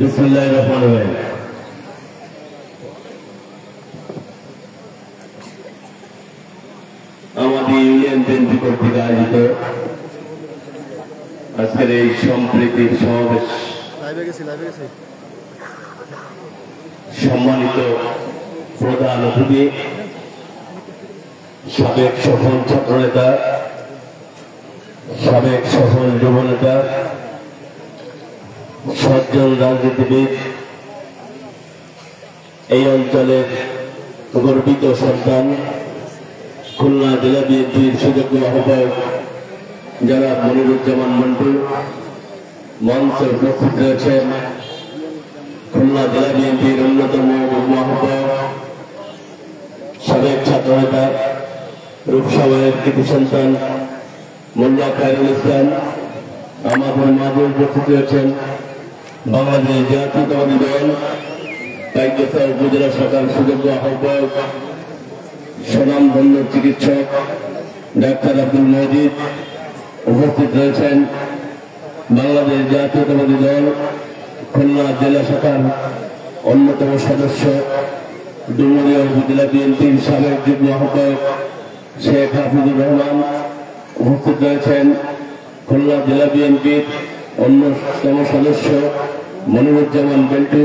বিসমিল্লাহিররহমানিররহিম। আমাদের union BNP কর্তৃক আয়োজিত আজকের এই সম্প্রীতির সমাবেশ সম্মানিত প্রধান অতিথি, সাবেক সফল ছাত্রনেতা, সাবেক সফল যুবনেতা, সজ্জন রাজনীতিবিদ, এই অঞ্চলের গর্বিত সন্তান, খুলনা জেলা বিএনপির সুযোগ্য আহ্বায়ক জনাব মনিরুজ্জামান মন্টু মঞ্চে উপস্থিত রয়েছেন। খুলনা জেলা বিএনপির অন্যতম যুগ্ম আহ্বায়ক, সাবেক ছাত্রনেতা, রূপসাগরের কৃতি সন্তান মোল্লা খায়রুল ইসলাম আমাদের মাঝে উপস্থিত রয়েছেন। বাংলাদেশ জাতীয়তাবাদী দল কাইকচা উপজেলা শাখার সুযোগ্য আহ্বায়ক, স্বনামধন্য চিকিৎসক ডাক্তার আব্দুল মজিদ উপস্থিত রয়েছেন। বাংলাদেশ জাতীয়তাবাদী দল খুলনা জেলা শাখার অন্যতম সদস্য, ডুমুরিয়া উপজেলা বিএনপির সাবেক যুগ্ম আহ্বায়ক শেখ হাফিজুর রহমান উপস্থিত রয়েছেন। খুলনা জেলা বিএনপির অন্যতম সদস্য মনিরুজ্জামান বেল্টু,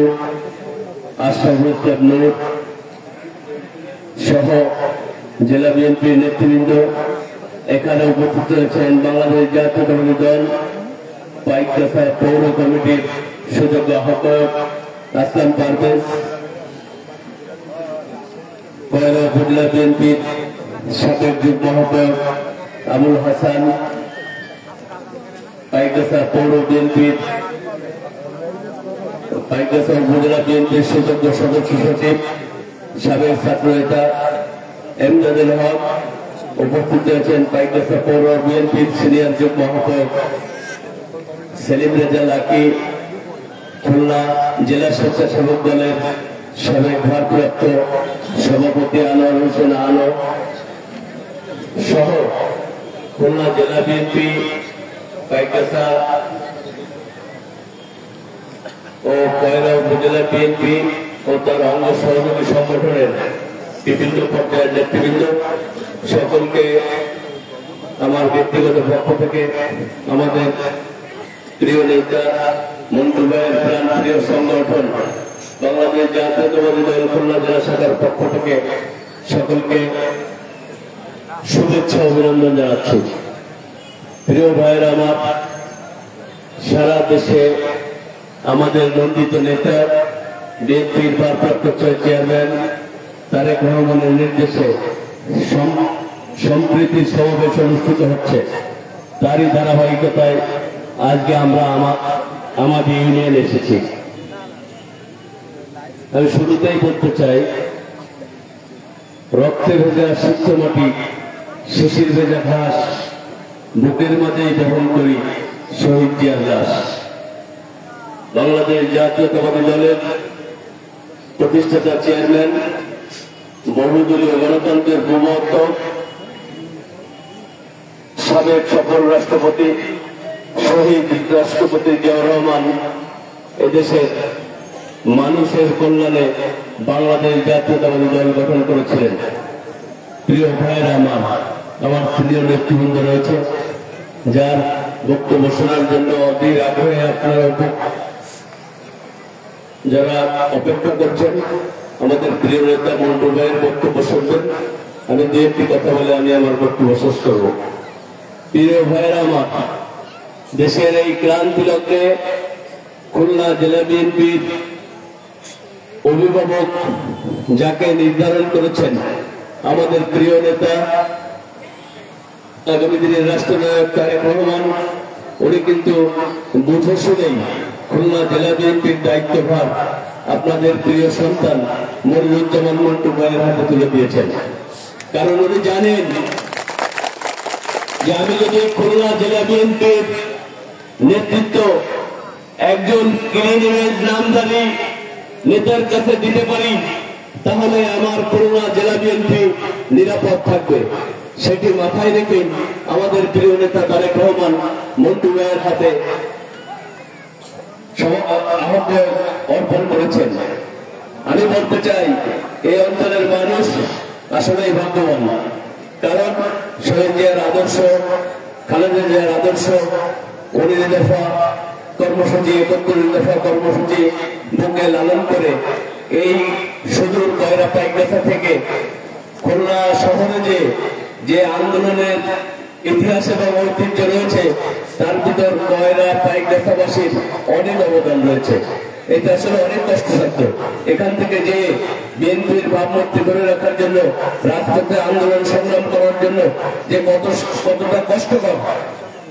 আশরাফুল ইসলাম নূর সহ জেলা বিএনপির নেতৃবৃন্দ এখানে উপস্থিত রয়েছেন। বাংলাদেশ জাতীয়তাবাদী দল পাইকগাছা পৌর কমিটির সুযোগ্য আহ্বায়ক আসলাম পারভেজ, কয়রা উপজেলা বিএনপির সাবেক যুগ্ম আহ্বায়ক আবুল হাসান, পাইকগাছা পৌর বিএনপির পাইকগাছা উপজেলা বিএনপির সুযোগ্য সদস্য সচিব সাবেক ছাত্রনেতা এমদাদুল হক উপস্থিত রয়েছেন। পাইকগাছা পৌর বিএনপির সিনিয়র যুগ্ম আহ্বায়ক সেলিম রেজা লাকি, খুলনা জেলা স্বেচ্ছাসেবক দলের সাবেক ভারপ্রাপ্ত সভাপতি আনোয়ার হোসেন আনো সহ খুলনা জেলা বিএনপি, পাইকগাছা ও কয়রা উপজেলা বিএনপি ও তার অঙ্গ সহযোগী সংগঠনের বিভিন্ন পর্যায়ের নেতৃবৃন্দ সকলকে আমার ব্যক্তিগত পক্ষ থেকে আমাদের প্রিয় নেতা মন্টু ভাইয়ের প্রাণপ্রিয় সংগঠন বাংলাদেশ জাতীয়তাবাদী দল খুলনা জেলা শাখার পক্ষ থেকে সকলকে শুভেচ্ছা অভিনন্দন জানাচ্ছি। প্রিয় ভাইয়েরা আমার, সারা দেশে আমাদের নন্দিত নেতা বিএনপির ভারপ্রাপ্ত চেয়ারম্যান তারেক রহমানের নির্দেশে সম্প্রীতি সমাবেশ অনুষ্ঠিত হচ্ছে। তারই ধারাবাহিকতায় আজকে আমরা আমাদের ইউনিয়নে এসেছি। আমি শুরুতেই বলতে চাই, রক্তে ভেজা সিক্ত মাটি, শিশির ভেজা ঘাস, বুকের মাঝেই বহন করি শহীদ জিয়ার লাশ। বাংলাদেশ জাতীয়তাবাদী দলের প্রতিষ্ঠাতা চেয়ারম্যান, বহুদলীয় গণতন্ত্রের প্রবর্তক, সাবেক সফল রাষ্ট্রপতি শহীদ রাষ্ট্রপতি জিয়াউর রহমান এদেশের মানুষের কল্যাণে বাংলাদেশ জাতীয়তাবাদী দল গঠন করেছিলেন। প্রিয় ভাইয়েরা আমার সিনিয়র নেতৃবৃন্দ রয়েছে, যার বক্তব্য শোনার জন্য অধীর আগ্রহে আপনারা যারা অপেক্ষা করছেন। আমাদের প্রিয় নেতা মন্টু ভাইয়ের বক্তব্য শুনবেন। আমি দু একটি কথা বলে আমি আমার বক্তব্য শেষ করব। প্রিয় ভাইয়েরা আমার, দেশের এই ক্রান্তি লগ্নে খুলনা জেলা বিএনপির অভিভাবক যাকে নির্ধারণ করেছেন আমাদের প্রিয় নেতা আগামী দিনের রাষ্ট্রনায়ক তারেক রহমান, উনি কিন্তু বুঝে শুনেই খুলনা জেলা বিএনপির দায়িত্বভার আপনাদের প্রিয় সন্তান মনিরুজ্জামান মন্টু ভাইয়ের হাতে তুলে দিয়েছেন। কারণ উনি জানেন যে আমি যদি খুলনা জেলা বিএনপির নেতৃত্ব একজন ক্লিন নামধারী নেতার কাছে দিতে পারি, তাহলে আমার খুলনা জেলা বিএনপি নিরাপদ থাকবে। সেটি মাথায় রেখে আমাদের প্রিয় নেতা তারেক রহমান মন্টু ভাইয়ের হাতে আহ্বান অর্পণ করেছেন। আমি বলতে চাই এই অঞ্চলের মানুষ আসলে ভাগ্যবান, কারণ শহীদ জিয়ার আদর্শ, খালেদা জিয়ার আদর্শ, 19 দফা কর্মসূচি, 71 দফা কর্মসূচি বুকে লালন করে এই সুদূর কয়রা পাইকগাছা থেকে খুলনা শহরে যে আন্দোলনের ইতিহাস এবং ঐতিহ্য রয়েছে, তার ভিতর কয়রা পাইকগাছাবাসীর অনেক অবদান রয়েছে। এটা আসলে অনেক কষ্টসাধ্য। এখান থেকে যে বিএনপির ভাবমূর্তি ধরে রাখার জন্য, রাজপথে আন্দোলন সংগ্রাম করার জন্য যে কতটা কষ্টকর,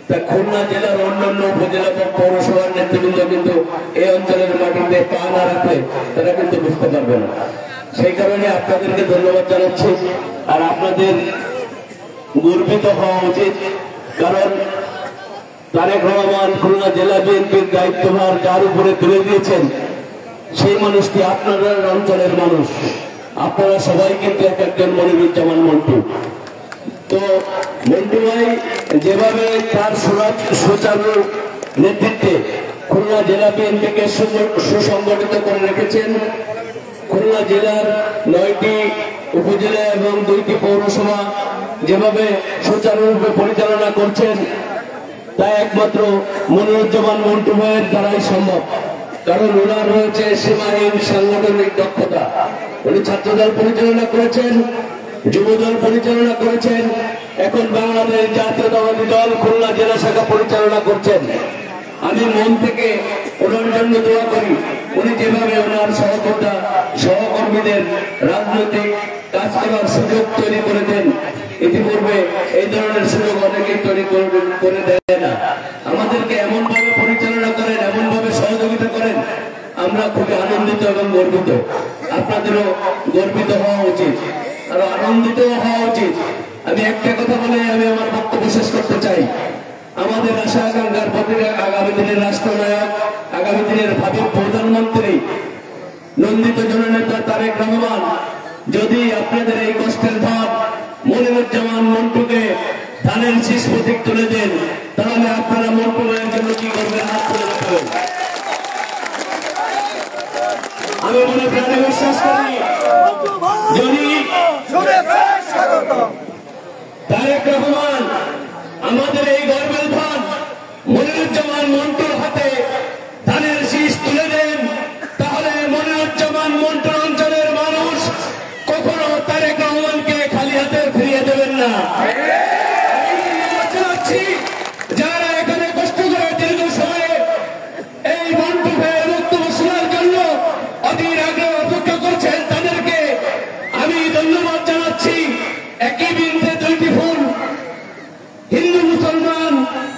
তা খুলনা জেলার অন্যান্য উপজেলা এবং পৌরসভার নেতৃবৃন্দ কিন্তু এই অঞ্চলের মাটিতে পা না রাখলে তারা কিন্তু বুঝতে পারবে না। সেই কারণে আপনাদেরকে ধন্যবাদ জানাচ্ছি। আর আপনাদের গর্বিত হওয়া উচিত, কারণ তারেক রহমান খুলনা জেলা বিএনপির দায়িত্বভার যার উপরে তুলে দিয়েছেন, সেই মানুষটি আপনারা অঞ্চলের মানুষ। আপনারা সবাই কিন্তু এক একজন মনিরুজ্জামান মন্টু। তো মন্টু ভাই যেভাবে তার সুচারু নেতৃত্বে খুলনা জেলা বিএনপিকে সুসংগঠিত করে রেখেছেন, খুলনা জেলার 9টি উপজেলা এবং 2টি পৌরসভা যেভাবে সুচারুরূপে পরিচালনা করছেন, তা একমাত্র মনিরুজ্জামান মন্টু ভাইয়ের দ্বারাই সম্ভব। কারণ ওনার রয়েছে সীমাহীন সাংগঠনিক দক্ষতা। উনি ছাত্রদল পরিচালনা করেছেন, যুবদল পরিচালনা করেছেন, এখন বাংলাদেশ জাতীয়তাবাদী দল খুলনা জেলা শাখা পরিচালনা করছেন। আমি মন থেকে ওনার জন্য দোয়া করি, উনি যেভাবে ওনার সহকর্মীদের রাজনৈতিক কাজ করার সুযোগ তৈরি করে দেন। ইতিপূর্বে এই ধরনের সুযোগ অনেকেই তৈরি করে দেয় না। আমাদেরকে এমন ভাবে পরিচালনা করেন, এমন ভাবে সহযোগিতা করেন, আমরা খুবই আনন্দিত এবং গর্বিত। আপনাদেরও গর্বিত হওয়া উচিত, আরো আনন্দিত হওয়া উচিত। আমি একটা কথা বলে আমি আমার বক্তব্য শেষ করতে চাই। আমাদের আশা আকাঙ্ক্ষার প্রতিটা আগামী দিনের রাষ্ট্রনায়ক, আগামী দিনের ভাবি প্রধানমন্ত্রী নন্দিত জননেতা তারেক রহমান যদি আপনাদের এই কষ্টের ভাব মনিরুজ্জামান মন্টুকে ধানের শীষ প্রতীক তুলে দেন, তাহলে আপনারা মন্টু ভাইয়ের জন্য কি করবেন? হাত তুলে রাখবেন। আমি মনে প্রাণে বিশ্বাস করি, যদি তারেক রহমান আমাদের এই গর্বের ধন মনিরুজ্জামান মন্টুর হাতে ধানের শীষ তুলে দেন, তাহলে মনিরুজ্জামান মন্টুর অঞ্চলের মানুষ কখনো তারেক রহমানকে খালি হাতে ফিরিয়ে দেবেন না। যারা এখানে কষ্ট করে দীর্ঘ সময়ে এই মন্টু ভাইয়ের বক্তব্য শোনার জন্য অধীর আগ্রহ অপেক্ষা করছেন, তাদেরকে আমি ধন্যবাদ জানাচ্ছি। একই বৃন্তে 2টি ফুল, হিন্দু মুসলমান,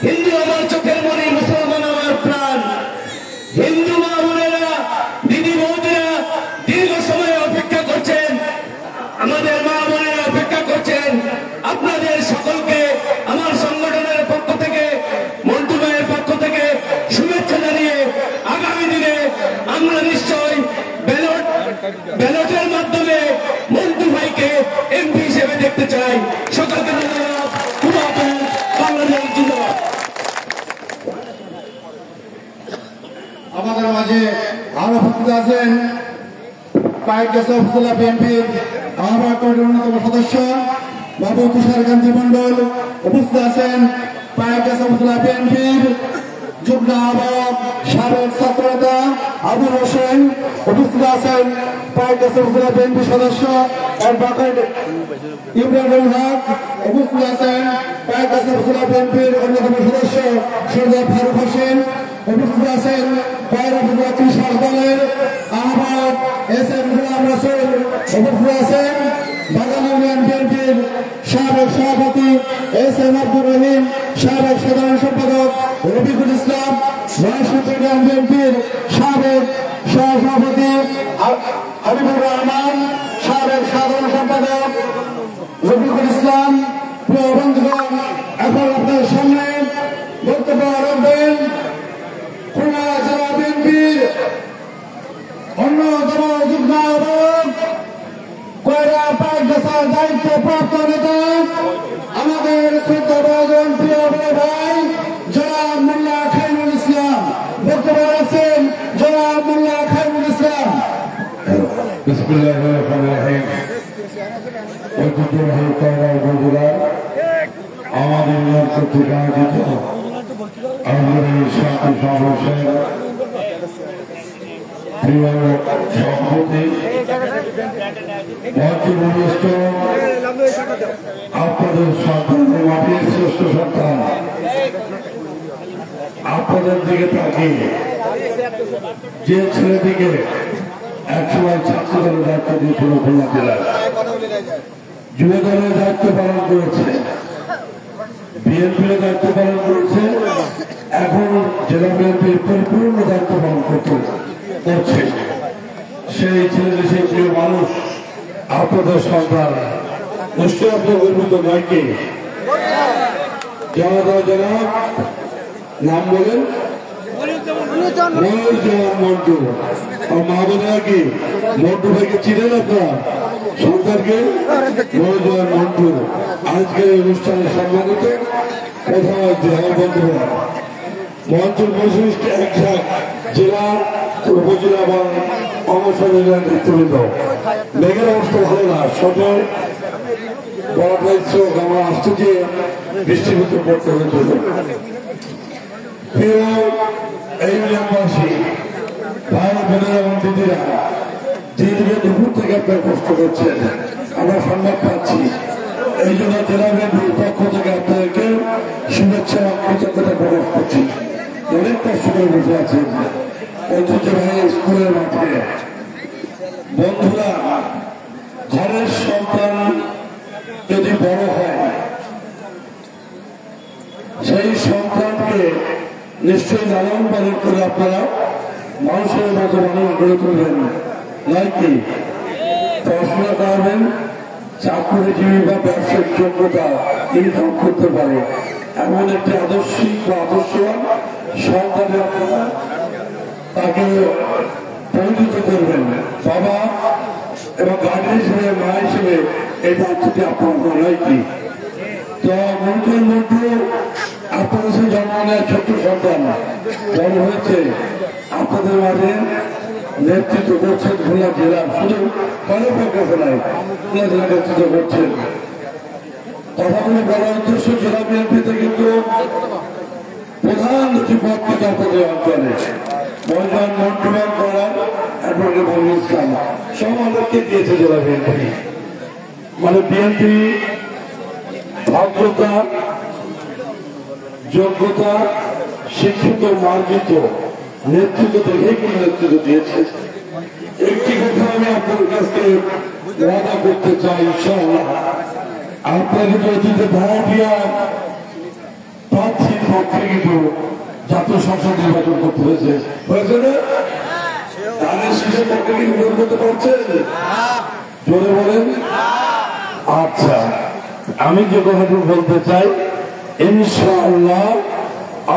হিন্দু আমার চোখের মনি, মুসলমান আমার প্রাণ। হিন্দু মা বোনেরা, দিদি বৌদিরা দীর্ঘ সময় অপেক্ষা করছেন, আমাদের মা বোনেরা অপেক্ষা করছেন। আপনাদের সকলকে আমার সংগঠনের পক্ষ থেকে, মন্টু ভাইয়ের পক্ষ থেকে শুভেচ্ছা জানিয়ে আগামী দিনে আমরা নিশ্চয়ই ব্যালটের মাধ্যমে মন্টু ভাইকে এমপি হিসেবে দেখতে চাই। সকলকে ধন্যবাদ। বাংলাদেশ জিন্দাবাদ। আমাদের মাঝে আরো উপস্থিত আছেন পাইকগাছা উপজেলা বিএনপির আহ্বায়ক কমিটির অন্যতম সদস্য বাবু তুষারকান্তি মন্ডল, উপস্থিত আছেন পাইকগাছা উপজেলা বিএনপির যুগ্ম আহ্বায়ক সাবেক ছাত্রনেতা আবুল হোসেন, উপস্থিত আছেন পাইকগাছা উপজেলা বিএনপি সদস্য অ্যাডভোকেট ইব্রাহিম হক, উপস্থিত আছেন পাইকগাছা উপজেলা বিএনপির অন্যতম সদস্য সরদার ফারুক হোসেন, উপস্থিত আছেন কয়রা উপজেলা কৃষক দলের আহ্বায়ক এস.এম. গোলাম রাসূল, উপস্থিত আছেন বাগান ইউনিয়ন বিএনপির সাবেক সভাপতি এস.এম. আব্দুর রহিম, সাবেক সাধারণ সম্পাদক রফিকুল ইসলাম, মহেশপুর ইউনিয়ন বিএনপির সাবেক সহসভাপতি হাবিবুর রহমান, সাবেক সাধারণ সম্পাদক রফিকুল ইসলাম। প্রিয় বন্ধুগণ, এখন আপনার সামনে বক্তব্য রাখবেন খুলনা জেলা বিএনপির অন্যতম যুগ্ম আহ্বায়ক, কয়রা পাইকগাছার দায়িত্বপ্রাপ্ত নেতা, আমাদের শ্রদ্ধাভাজন প্রিয় বড় ভাই জনাব মোল্লা খায়রুল ইসলাম। বক্তব্য রাখছেন বিসমিল্লাহির ঐতিহ্যবাহী কয়রা উপজেলার আমাদের ইউনিয়ন কর্তৃক আয়োজিত আমাদের শান্তি সমাবেশের প্রিয় সভাপতি আপনাদের সন্তান মাটির শ্রেষ্ঠ সন্তান আপনাদের দিকে তাকিয়ে যে ছেলেটিকে একসময় ছাত্র দলের দায়িত্ব দিয়েছিল খুলনা জেলার যুব দলের দায়িত্ব পালন করেছে, বিএনপির দায়িত্ব পালন করেছে, এখন জেলা বিএনপির পরিপূর্ণ দায়িত্ব পালন করছে। সেই ছেলেটি সেই প্রিয় মানুষ আপনাদের সন্তান নিশ্চয় আপনার গর্বিত নয় কি? যারা নাম বলেন মন্টু আর মা বোনেরা কি মন্টু ভাইকে চিনেন আপনার সন্তানকে? মন্টু আজকের অনুষ্ঠানে সম্মানিত প্রধান অতিথি আমার বন্ধুরা মঞ্চের বৈশিষ্ট একসাথ জেলা উপজেলা বা অঙ্গসংগঠনের নেতৃবৃন্দ। মেঘের অবস্থা ভালো না, সকাল বড়টাই চোখ আমরা আসতে যে বৃষ্টির পড়তে হয়েছিল। প্রিয় এই এলাকাবাসী ভাই বোনেরা এবং দিদিরা, দীর্ঘ দুপুর থেকে আপনার কষ্ট করছেন, আমরা সংবাদ পাচ্ছি। এই জন্য জেলা বিএনপির পক্ষ থেকে আপনাদেরকে শুভেচ্ছা কৃতজ্ঞতা প্রকাশ করছি। অনেক কষ্ট করে বসে আছেন ঐতিহ্যবাহী স্কুলের মাঠে। বন্ধুরা, ঘরের সন্তান যদি বড় হয় সেই সন্তানকে নিশ্চয়ই লালন পালন করে আপনারা মানুষের মতো মানুষ গড়ে তুলবেন, নয় কি? পড়াশোনা করাবেন, চাকরিজীবী বা ব্যবসায়িক যোগ্যতা ইনকাম করতে পারে এমন একটি আদর্শিক বা আদর্শবান সন্তানের আপনারা তাকে পরিণত করবেন। বাবা এবং গার্ডিয়ান হিসেবে, মা হিসেবে এই দায়িত্বটি আপনার নয় কি? তো মন্টুর মধ্যে আপনাদের সেই জন্ম নেওয়া ছোট্ট সন্তান বড় হয়েছে, আপনাদের মাঝে নেতৃত্ব করছেন খুলনা জেলার, শুধু কলেজের কাছে নাই, খুলনা জেলা নেতৃত্ব করছেন। কথাগুলো বলার উদ্দেশ্য জেলা বিএনপিতে কিন্তু প্রধান দুটি পদ কিন্তু আপনাদের অঞ্চলে ময়দান মন্ত্রণ করার এবং ইসলাম সব আমাদেরকে দিয়েছে জেলা বিএনপি। মানে বিএনপি ভদ্রতা, যোগ্যতা, শিক্ষিত, মার্জিত নেতৃত্ব দেখেই কিন্তু নেতৃত্ব দিয়েছে। একটি কথা আমি আপনাদের কাছে ওয়াদা করতে চাই, ইনশাআল্লাহ আপনারা কিন্তু অতীতে ভাড়াটিয়া প্রার্থীর পক্ষে কিন্তু জাতীয় সংসদ নির্বাচন করতে হয়েছে না? তাদের শিশুর পক্ষে কি নির্বাচন করতে পারছেন? জোরে বলেন। আচ্ছা, আমি যে কথাটুকু বলতে চাই, ইনশাআল্লাহ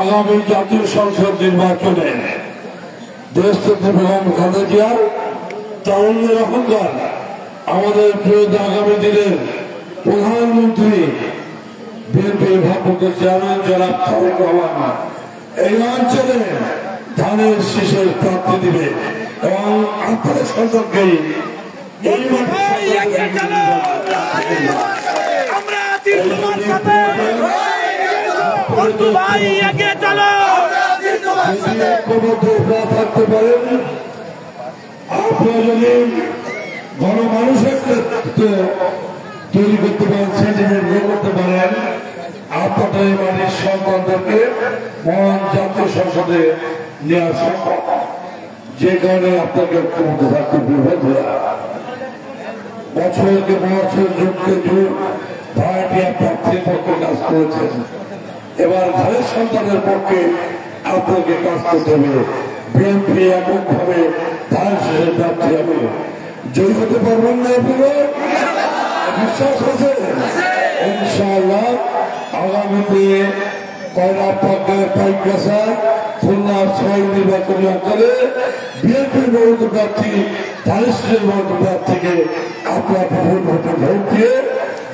আগামী জাতীয় সংসদ নির্বাচনে দেশ থেকে বেগম খালেদা জিয়া তারুণ্যের অহংকার আমাদের প্রিয় আগামী দিনের প্রধানমন্ত্রী বিএনপির ভারপ্রাপ্ত চেয়ারম্যান জনাব তারেক রহমান এই অঞ্চলে ধানের শীষের প্রার্থী দিবে এবং আপনাদের সন্তানকেই এই থাকতে পারেন। আপনারা যদি গণমানুষের নেতৃত্ব তৈরি করতে পারেন, সেন্টিমেন্ট করতে পারেন, আপনাদের এই বাড়ির সন্তানদেরকে মহান জাতীয় সংসদে নেওয়া সম্ভব। যে কারণে আপনাকে ঐক্যবদ্ধ থাকতে বিরোধীরা বছরকে বছর, যুগকে যুগ ভাড়াটিয়া প্রার্থীর পক্ষে কাজ করেছেন। এবার ঘরের সন্তানের পক্ষে আপনাকে কাজ করতে হবে। বিএনপি এমন ভাবে ধান শেষের প্রার্থী হবে, জয়ী হতে পারবেন না আপনারা? বিশ্বাস আছে? ইনশাআল্লাহ আগামীতে কয়লা পাকের পাইকাসা খুলনা 6 নির্বাচনী অঞ্চলে বিএনপির মনোনীত প্রার্থী ধানের শীষের মনোনীত প্রার্থীকে আপনার ভোট দিয়ে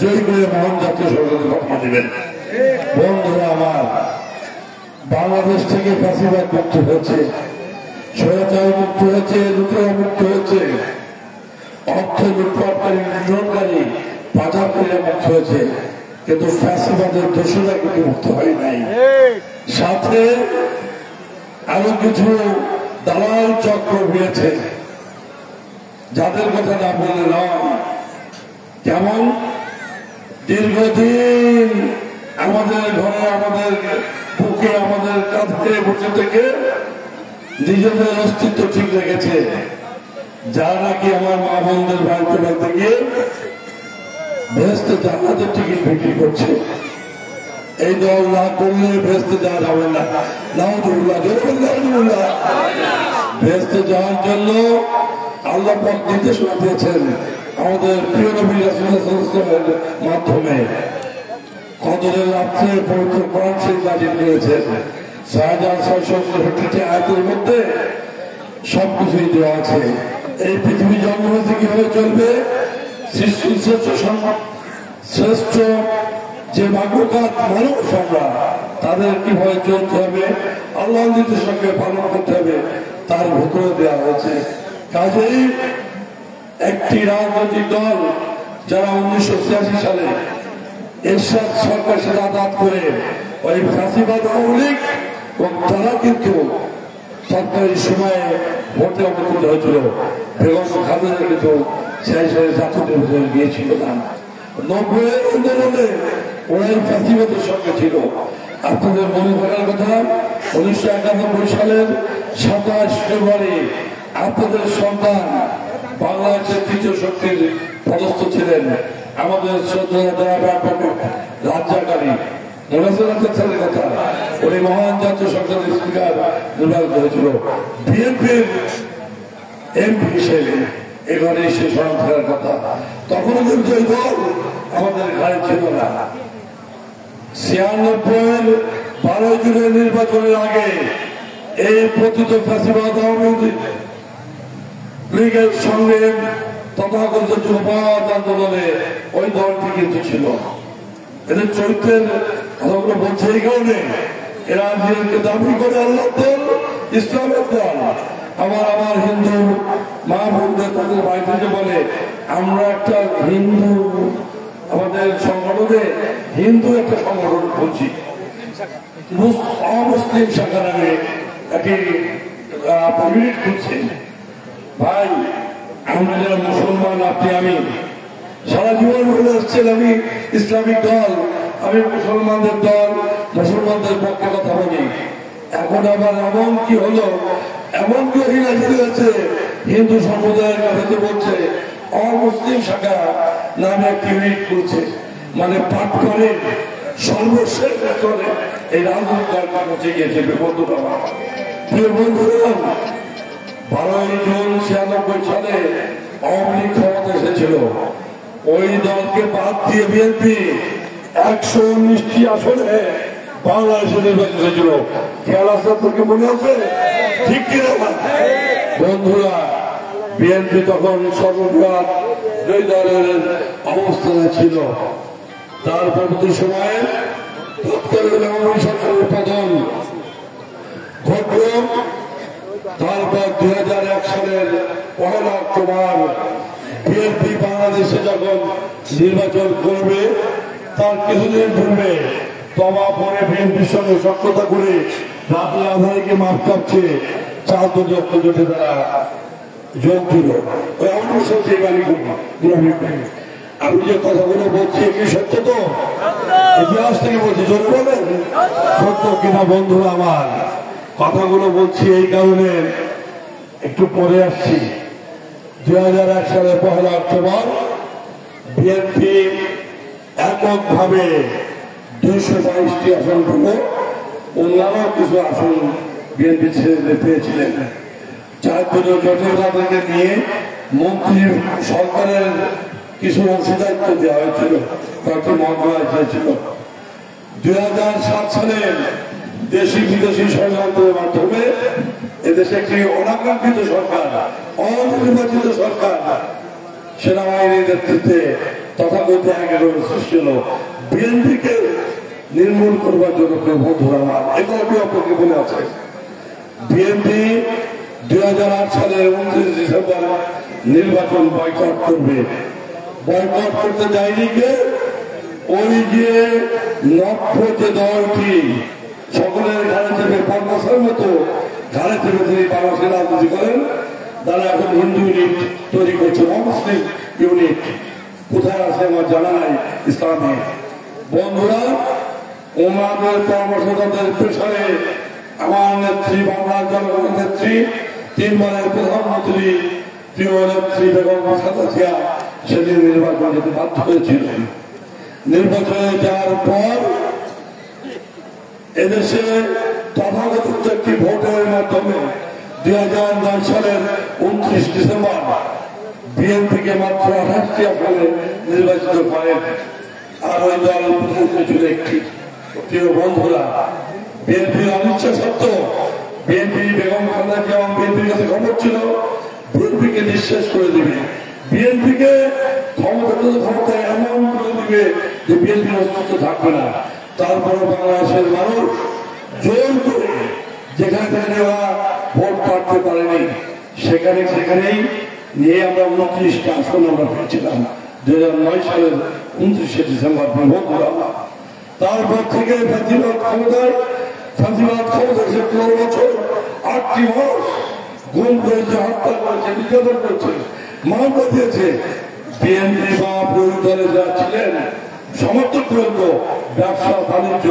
জয়ী করে মহান জাতীয় সংসদে পাঠিয়ে দেবেন। বন্ধুরা আমার, বাংলাদেশ থেকে ফ্যাসিবাদ মুক্ত হয়েছে, স্বৈরাচার মুক্ত হয়েছে, লুটেরা মুক্ত হয়েছে। অর্থ লুটপাটকারী নিধনকারী পাচারকারীরা মুক্ত হয়েছে, কিন্তু ফ্যাসিবাদের দোষরা কিন্তু মুক্ত হয় নাই। সাথে আরো কিছু দালাল চক্র রয়েছে যাদের কথা না বলে নয়। যেমন দীর্ঘদিন আমাদের ঘরে, আমাদের বুকে, আমাদের কাঁধে বসে থেকে নিজেদের অস্তিত্ব ঠিক রেখেছে, যারা নাকি আমার মা বোনদের বাড়িতে বাড়িতে গিয়ে বেহেশতে জান্নাতের টিকিট বিক্রি করছে। এই দল না করলে বেহেশতে যাওয়া যাবে না। নাউজুবিল্লাহ, নাউজুবিল্লাহ। বেহেশতে যাওয়ার জন্য আল্লাহ পাক নির্দেশনা দিয়েছেন আমাদের প্রিয় নবী রাসূলুল্লাহ সাল্লাল্লাহু আলাইহি ওয়াসাল্লামের মাধ্যমে। কদরের রাত্রে পবিত্র কোরআন শরীফ নাযিল করেছেন। ৬৬৬৬ আয়াতের মধ্যে সবকিছুই দেওয়া আছে। এই পৃথিবী জন্ম হয়েছে কিভাবে চলবে, সৃষ্টির শ্রেষ্ঠ যে ভাগ্যকার মানুষ আমরা, তাদের কিভাবে চলতে হবে, আল্লাহ নির্দেশকে পালন করতে হবে, তার ভেতরে দেওয়া হয়েছে। কাজেই একটি রাজনৈতিক দল যারা 1986 সালে এরশাদ সরকার সাথে আঘাত করে ওই ফাঁসিবাদ আওয়ামী লীগ, এবং তারা কিন্তু সরকারি সময়ে ভোটে অবতীর্ণ হয়েছিল। বেগম খালেদা কিন্তু সেই সাথে জাতীয় ভোটে গিয়েছিল না। 90 আন্দোলনে ওরাই ফাঁসিবাদের সঙ্গে ছিল। আপনাদের মনে থাকার কথা, 1991 সালের 27 ফেব্রুয়ারি আপনাদের সন্তান বাংলাদেশের তৃতীয় শক্তির পদস্থ ছিলেন আমাদের রাজ্জাকারী। মনে আছে রাজ্জাকের কথা? উনি মহান জাতীয় সংসদের স্পিকার নির্বাচিত হয়েছিল বিএনপির এমপি হিসেবে। এবারে সে স্মরণ করার কথা, তখনও কিন্তু এই দল আমাদের ঘাড়ে ছিল না। 96 12 জুনের নির্বাচনের আগে এই পতিত ফ্যাসিবাদ আওয়ামী লীগের সঙ্গে তথাকথিত যুবপথ আন্দোলনে ওই দলটি কিন্তু ছিল। এদের চরিত্রের কথাগুলো বলছে এই কারণে, এরা নিজেকে দাবি করে আল্লাহ দল, ইসলামের দল। আমার হিন্দু মা বোনদের তাদের বাড়িতে বলে আমরা একটা হিন্দু, আমাদের সংগঠনে হিন্দু একটা সংগঠন বলছি, অমুসলিম শাখা নামে একটি ইউনিট খুলছে। ভাই, আমরা যারা মুসলমান, আপনি আমি সারা জীবন বলে আসছেন আমি ইসলামিক দল, আমি মুসলমানদের দল, মুসলমানদের পক্ষে কথা বলি। এখন আবার এমন কি হলো, এমন কি হয়েছে হিন্দু সম্প্রদায়ের কাছে বলছে অমুসলিম শাখা নামে একটি ইউনিট করছে, মানে পাঠ করে সর্বশেষ করে এই রাজনৈতিক দলটা পৌঁছে গিয়েছে। বন্ধুরা, প্রিয় বন্ধুরা, 12 জুন 96 সালে আওয়ামী লীগ ক্ষমতা এসেছিল। ওই দলকে বাদ দিয়ে বিএনপি 119টি আসনে বাংলাদেশে নির্বাচিত হয়েছিল। খেয়াল আছে আপনাকে? মনে আছে? ঠিক কিনা বন্ধুরা? বিএনপি তখন সর্ববৃহৎ দুই দলের অবস্থানে ছিল। তার পরবর্তী সময়ে সরকারের পতন ঘটল। তারপর 2001 সালের 1 অক্টোবর বিএনপি বাংলাদেশে যখন নির্বাচন করবে, তার কিছুদিন পূর্বে তবা পরে বিএনপির সঙ্গে সক্ষতা করে রাতের আধারকে মাফ কাটছে 4 দলীয় জোটে তারা যোগ দিল। ওই আমার সত্যি আমি যে কথাগুলো বলছি কি সত্য? তো ইতিহাস থেকে বলছি, জোরে বলেন সত্য কিনা বন্ধুরা আমার? কথাগুলো বলছি এই কারণে, একটু পরে আসছি। 2001 সালের 1 অক্টোবর বিএনপি এককভাবে 222টি আসন পেল। অন্যান্য কিছু আসন বিএনপি ছেড়ে পেয়েছিলেন। 4 দলীয় জোটের তাদেরকে নিয়ে মন্ত্রী সরকারের কিছু অংশীদারিত্ব দেওয়া হয়েছিল, কয়েকটি মন্ত্রণালয় হয়েছিল। 2007 সালে দেশি বিদেশি ষড়যন্ত্রের মাধ্যমে এদেশে একটি অনাকাঙ্ক্ষিত সরকার, অনির্বাচিত সরকার সেনাবাহিনীর নেতৃত্বে তথাকথিত আন্দোলন সৃষ্টি হল বিএনপিকে নির্মূল করবার জন্য। বন্ধুরা আমার, এগুলো আপনাকে মনে আছে? বিএনপি 2008 সালের 29 ডিসেম্বর নির্বাচন বয়কট করবে। বয়কট করতে যায়নি কে? ওই যে নক্ষ যে দলটি সকলের ঘাড়ে চেপে পদ্মাসের মতো ঘাড়ে চেপে তিনি বাংলাদেশে রাজনীতি করেন, তারা এখন হিন্দু ইউনিট তৈরি করছে, অমুসলিম ইউনিট। কোথায় আছে আমার জানা নাই ইসলামে। বন্ধুরা, ওনাদের পরামর্শদাতাদের প্রেসারে আমার নেত্রী, বাংলার জনগণের নেত্রী, 3 বারের প্রধানমন্ত্রী প্রিয় নেত্রী বেগম খালেদা জিয়া সেদিন নির্বাচন যেতে বাধ্য হয়েছিলেন। নির্বাচনে যাওয়ার পর এদেশে তথাকথিত একটি ভোটের মাধ্যমে 2009 সালের 29 ডিসেম্বর বিএনপিকে মাত্র 28টি আসনে নির্বাচিত করেন। আর ওই দল ছিল একটি। প্রিয় বন্ধুরা, বিএনপির অনিচ্ছা সত্ত্বেও বিএনপি বেগম খালেদা জিয়া এবং বিএনপির কাছে খবর ছিল বিএনপিকে নিঃশেষ করে দিবে, বিএনপিকে ক্ষমতায় এমন করে দিবে যে বিএনপির অস্তিত্ব থাকবে না। তারপরে বাংলাদেশের মানুষ জোর করে যেখানে নেওয়া ভোট পাঠতে পারেনি সেখানেই নিয়ে আমরা 29টা আসন আমরা পেয়েছিলাম 2009 সালের 29শে ডিসেম্বর ভোট দিলাম। তারপর থেকে ফাঁসিবাদ ক্ষমতায় 15 বছর 8টি মাস গুম করেছে, হত্যা করেছে, নির্যাতন করেছে, মামলা দিয়েছে। বিএনপি বা বিরোধী দলে যারা ছিলেন সমর্থক পর্যন্ত ব্যবসা বাণিজ্য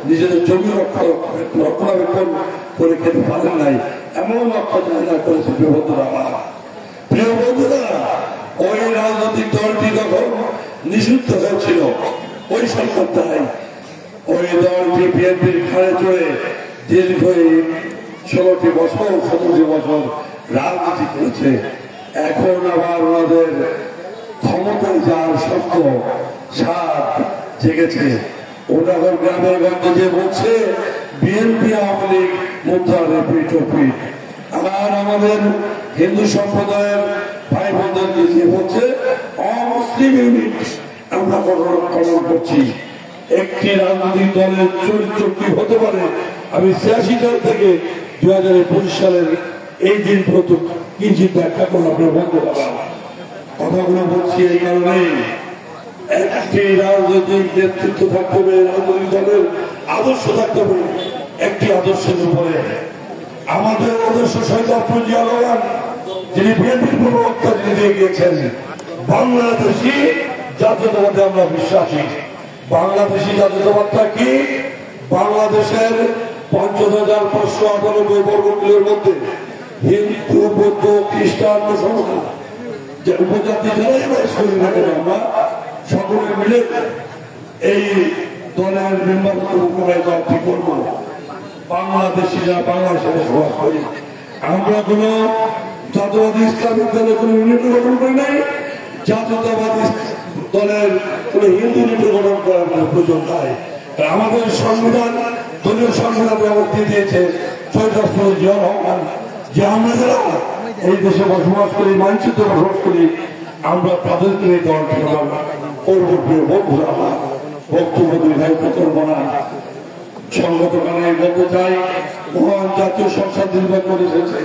নিজেদের জমি রক্ষণাবেক্ষণ করে খেতে পারেন নাই, এমন অত্যাচার করেছে। প্রিয় বন্ধুরা, ওই রাজনৈতিক দলটি যখন নিষিদ্ধ হয়েছিল ওই সরকারটাই ওই দলটি বিএনপির ঘাড়ে চড়ে দীর্ঘ 16টি বছর 17টি বছর রাজনীতি করেছে। এখন আবার ওনাদের ক্ষমতায় যাওয়ার শক্ত সাত জেগেছে। ওটা গ্রামের গঞ্জে যে বলছে বিএনপি আওয়ামী লীগ মুদ্রা রিপিট। আর আমাদের হিন্দু সম্প্রদায়ের ভাই বোনদেরকে যে বলছে অমুসলিম ইউনিট আমরা গঠন করছি। একটি রাজনৈতিক দলের চরিত্র কি হতে পারে আমি 86 সাল থেকে 2025 সালের এই দিন প্রথম কিঞ্চিত ব্যাখ্যা করলাম। বলতে পারলাম কথাগুলো বলছি এই কারণে একটি রাজনৈতিক নেতৃত্ব থাকতে হবে, রাজনৈতিক দলের আদর্শ থাকতে হবে। একটি আদর্শের উপরে আমাদের আদর্শ শহীদ জিয়া রহমান যিনি বিএনপির প্রবক্তা যিনি দিয়ে গিয়েছেন, বাংলাদেশি জাতীয়তাবাদে আমরা বিশ্বাসী। বাংলাদেশি জাতীয়তাবাদটা কি? বাংলাদেশের ৫,৫৯৮ বর্গ কিলোর মধ্যে হিন্দু, বৌদ্ধ, খ্রিস্টান, মুসলমান যে উপজাতি যারাই শরীর রাখেন আমরা সকলে মিলে এই দলের মেম্বার দলটি করবো। বাংলাদেশিরা বাংলাদেশে বসবাস করি। আমরা কোন জাতীয়বাদী ইসলামিক দলের কোন ইউনিট গঠন করি নাই, জাতীয়তাবাদী দলের কোন হিন্দু ইউনিট গঠন করার প্রয়োজন নাই। আমাদের সংবিধান, দলীয় সংবিধান ব্যবস্থা দিয়েছে শহীদ জিয়া রহমান যে আমরা যারা এই দেশে বসবাস করি, মানচিত্রে বসবাস করি, আমরা তাদেরকে এই দলটি করবো। প্রিয় বন্ধুরা, বক্তব্য দীর্ঘায়িত করবো না। সংগঠনে বলতে চাই মহান জাতীয় সংসদ নির্বাচন এসেছে,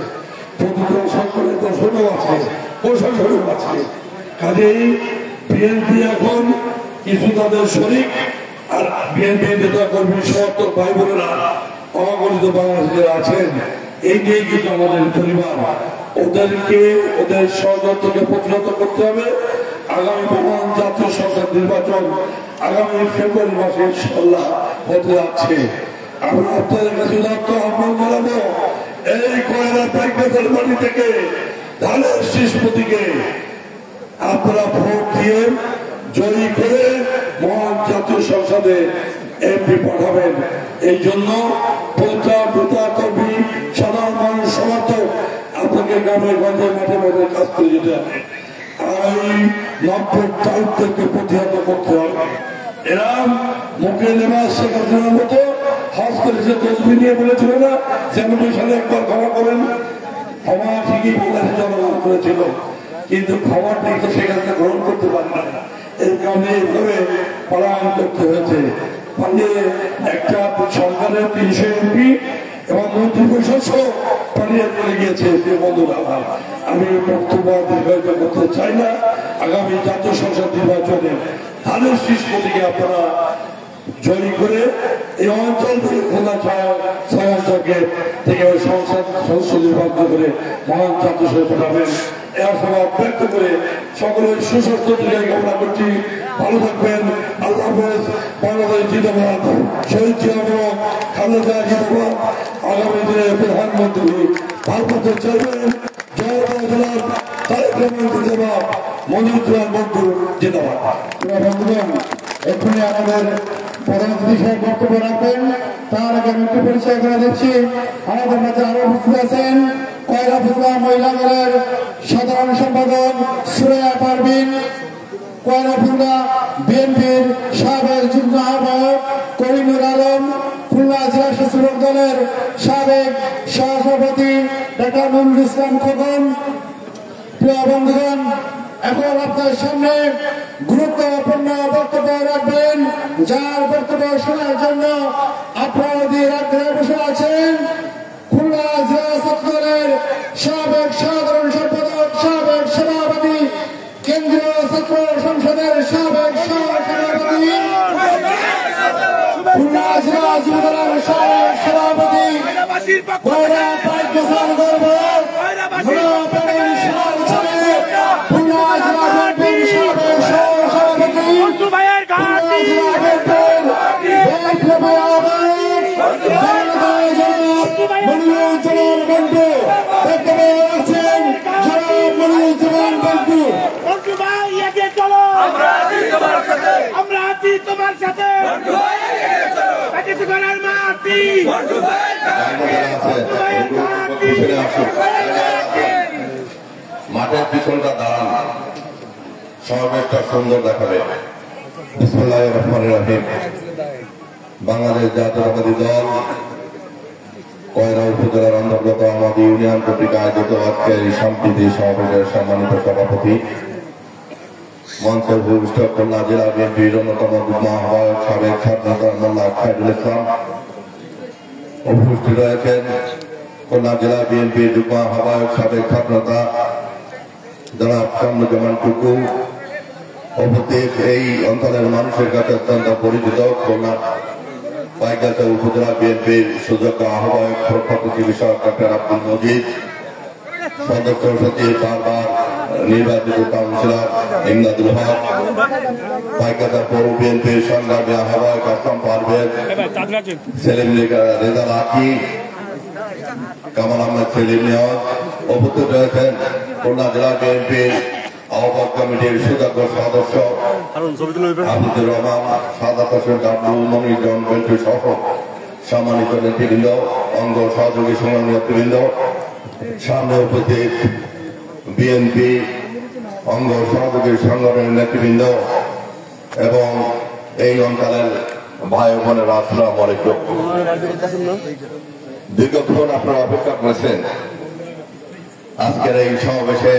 প্রতিদিন সরকারের দর্শনও আছে, প্রশাসনও আছে। কাজেই বিএনপি এখন কিছু তাদের শরিক আর বিএনপি নেতা কর্মী সমর্থক ভাই বোনেরা অগণিত বাংলাদেশে আছেন। এই নিয়ে কিন্তু আমাদের পরিবার ওদেরকে ওদের ষড়যন্ত্রকে প্রতিহত করতে হবে। আগামী মহান জাতীয় সংসদ নির্বাচন আগামী ফেব্রুয়ারি মাসে ইনশাআল্লাহ হতে যাচ্ছে। আমরা আপনাদের কাছে আহ্বান জানাবো, এই কয়লা ব্যাংকের বাড়ি থেকে ধানের শীষ প্রতীকে আপনারা ভোট দিয়ে জয়ী করে মহান জাতীয় সংসদে এমপি পাঠাবেন। এই জন্য নেতা কর্মী সাধারণ মানুষ সমর্থক আপনাকে গ্রামে গঞ্জে মাঠে মাঠে কাজ করে যেতে হবে। আর এই নব্বই দায়িত্বকে প্রতিহত করতে হবে। এরা মুখে নেওয়া শেখ হাসিনার মতো হজ করেছে, তসবি নিয়ে বলেছিল না 96 সালে একবার ক্ষমা করেন, ক্ষমা ঠিকই বাংলাদেশে জনগণ করেছিল, কিন্তু ক্ষমাটা তো সেখানে গ্রহণ করতে পারে না। এই কারণে এইভাবে পলায়ন করতে হয়েছে। মানে একটা সরকারের 300 এমপি এবং মন্ত্রী পরিষদ পালিয়ে চলে গিয়েছে। প্রিয় বন্ধুরা, আমি বক্তব্য দীর্ঘায়িত করতে চাই না। আগামী জাতীয় সংসদ নির্বাচনে ধানের শীষ প্রতীকে আপনারা জয়ী করে এই অঞ্চল থেকে খোলা ছয় অঞ্চলকে থেকে ওই সংসদ সদস্য নির্বাচন করে মহান জাতীয় সভায় পাঠাবেন। এ আশাবাদ ব্যক্ত করে সকলের সুস্বাস্থ্য দিকে কামনা করছি। ভালো থাকবেন। আল্লাহ হাফেজ। বাংলাদেশ জিন্দাবাদ। শহীদ জিয়া খালেদা জিন্দাবাদ। আগামী দিনে প্রধানমন্ত্রী ভারপ্রাপ্ত চেয়ারম্যান জেলার তারেক রহমান জিন্দাবাদ। মনিরুজ্জামান বন্ধু জিন্দাবাদ। বন্ধুগণ, এক্ষুনি আমাদের প্রধান অতিথি সাহেব বক্তব্য রাখবেন। তার আগে আমি একটু পরিচয় করে দিচ্ছি। আমাদের মাঝে আরো উপস্থিত আছেন কয়রা ফুলা মহিলা দলের সাধারণ সম্পাদক সুরাইয়া পারভিন, কয়রা ফুলা বিএনপির সাবেক যুগ্ম আহ্বায়ক করিমুল আলম, খুলনা জেলা স্বেচ্ছাসেবক দলের সাবেক সহসভাপতি ডক্টর নুরুল ইসলাম খোকন। প্রিয় বন্ধুগণ, এখন আপনার সামনে গুরুত্বপূর্ণ বক্তব্য রাখবেন, যার বক্তব্য শোনার জন্য আপনারা অধীর আগ্রহে বসে আছেন খুলনা জেলা ছাত্র দলের সাবেক সাধারণ সম্পাদক, সাবেক সভাপতি, কেন্দ্রীয় ছাত্র সংসদের সাবেক সভাপতি, খুলনা জেলা যুব দলের সাবেক সভাপতি, কয়রা পাইক কিষাণ গর্ব আমরা আছি তোমার সাথে। মাঠের পিছনটা দাঁড়ান, সমাবেশটা সুন্দর দেখাবে। বিসমিল্লাহির রহমানির রহিম। বাংলাদেশ জাতীয়তাবাদী দল কয়রা উপজেলার অন্তর্গত আমাদের ইউনিয়ন কর্তৃক আয়োজিত আজকের এই সম্প্রীতি সমাবেশের সম্মানিত সভাপতি, মঞ্চের ভূমিষ্ঠ খুলনা জেলা বিএনপির অন্যতম যুগ্ম আহ্বায়ক সাবেক ছাত্রনেতা মোল্লা খায়রুল ইসলাম, উপস্থিত রয়েছেন খুলনা জেলা বিএনপির যুগ্ম আহ্বায়ক সাবেক ছাত্রনেতা জনাব কামরুজ্জামান টুকু, উপস্থিত এই অঞ্চলের মানুষের কাছে অত্যন্ত পরিচিত খুলনা পাইকগাছা উপজেলা বিএনপির সুযোগ্য আহ্বায়ক প্রখ্যাত বিষয়ক ডক্টর আব্দুল মজিদ, সদস্য সচিব বারবার নির্বাচিত কাউন্সিলর ইমদাদুল হক, পাইকগাছা পৌর বিএনপির সংগ্রামী আহ্বায়ক আসলাম পারভেজ, সেলিম রেজা লাকি, কামাল আহমেদ সেলিম নিয়াজ, উপস্থিত রয়েছেন খুলনা জেলা বিএনপির আহ্বায়ক কমিটির সুযোগ্য সদস্য আবুদুর রহমান, সাদাত হোসেন ডাবলু, মনিরুজ্জামান বেল্টু সহ সম্মানিত নেতৃবৃন্দ, অঙ্গ সহযোগী সংগ্রামী নেতৃবৃন্দ, সামনে উপস্থিত বিএনপি অঙ্গ সহযোগী সংগঠনের নেতৃবৃন্দ এবং এই অঞ্চলের ভাই বোনেরা, আসসালামু আলাইকুম। দীর্ঘক্ষণ আপনারা অপেক্ষা করেছেন আজকের এই সমাবেশে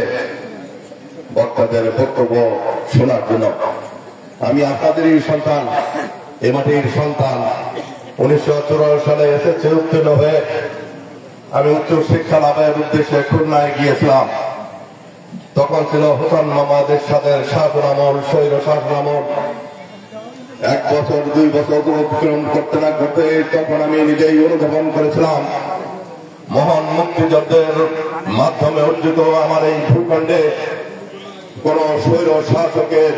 বক্তাদের বক্তব্য শোনার জন্য। আমি আপনাদেরই সন্তান, এ মাটির সন্তান। 1984 সালে এসএসসি উত্তীর্ণ হয়ে আমি উচ্চ শিক্ষা লাভের উদ্দেশ্যে খুলনায় গিয়েছিলাম। তখন ছিল হোসেন মোহাম্মদ এরশাদের শাসন আমল, স্বৈর শাসন আমল। 1 বছর 2 বছর অতিক্রম করতে না করতে তখন আমি নিজেই অনুধাবন করেছিলাম মহান মুক্তিযুদ্ধের মাধ্যমে অর্জিত আমার এই ভূখণ্ডে কোন স্বৈর শাসকের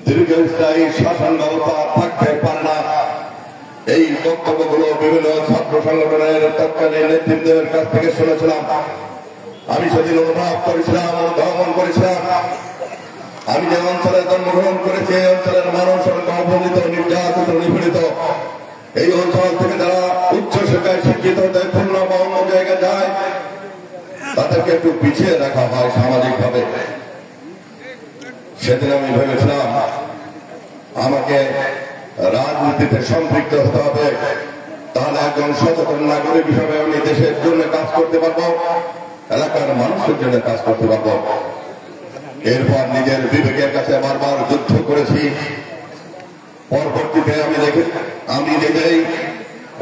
দীর্ঘস্থায়ী শাসন ব্যবস্থা থাকতে পারে না। এই বক্তব্যগুলো বিভিন্ন ছাত্র সংগঠনের তৎকালীন নেতৃত্বের কাছ থেকে শুনেছিলাম। আমি সেদিন অনুভব করেছিলাম, অনুধাবন করেছিলাম। আমি যে অঞ্চলে জন্মগ্রহণ করেছি এই অঞ্চলের মানুষ অবহেলিত, নির্যাতিত, নিপীড়িত। এই অঞ্চল থেকে যারা উচ্চ শিক্ষায় শিক্ষিত হতে খুলনা বা অন্য জায়গায় যায় তাদেরকে একটু পিছিয়ে রাখা হয় সামাজিক ভাবে। সেদিন আমি ভেবেছিলাম আমাকে রাজনীতিতে সম্পৃক্ত হতে হবে, তাহলে একজন সচেতন নাগরিক হিসাবে আমি দেশের জন্য কাজ করতে পারবো, এলাকার মানুষের জন্য কাজ করতে পারবো। এরপর নিজের বিবেকের কাছে বারবার যুদ্ধ করেছি। পরবর্তীতে আমি নিজেই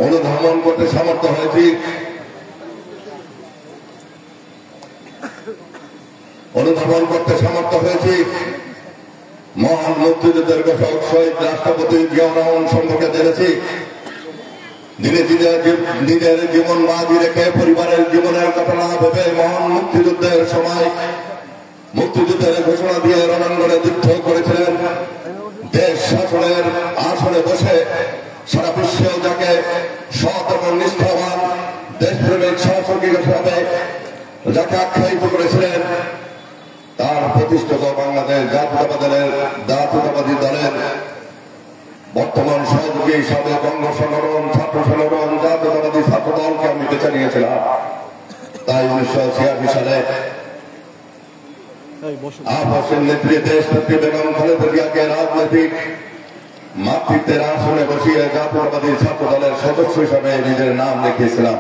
অনুধাবন করতে সমর্থ হয়েছি অনুধাবন করতে সমর্থ হয়েছি। মহান মুক্তিযুদ্ধের ঘোষক শহীদ রাষ্ট্রপতি জিয়াউর রহমান সম্পর্কে জেনেছি। নিজের জীবন বাজি রেখে পরিবারের জীবনের কথা না ভেবে মহান মুক্তিযুদ্ধের সময় মুক্তিযুদ্ধের ঘোষণা দিয়ে রণাঙ্গনে যুদ্ধ করেছিলেন। দেশ শাসনের আসনে বসে সারা বিশ্বেও যাকে সৎ এবং নিষ্ঠাবান দেশপ্রেমিক শাসক হিসেবে যাকে আখ্যায়িত করেছিলেন, তার প্রতিষ্ঠিত বাংলাদেশ জাতীয়তাবাদী দলের বর্তমান সহযোগী হিসাবে বঙ্গ সংগঠন, ছাত্র সংগঠন, জাতীয়তাবাদী ছাত্র দলকে আমি বেছে নিয়েছিলাম। তাই 1986 সালে আফাসের নেত্রী দেশ নেত্রী বেগম খালেদা জিয়াকে রাজনৈতিক মাতৃত্বের আসনে বসিয়ে জাতীয়তাবাদী ছাত্র দলের সদস্য হিসাবে নিজের নাম লিখিয়েছিলাম।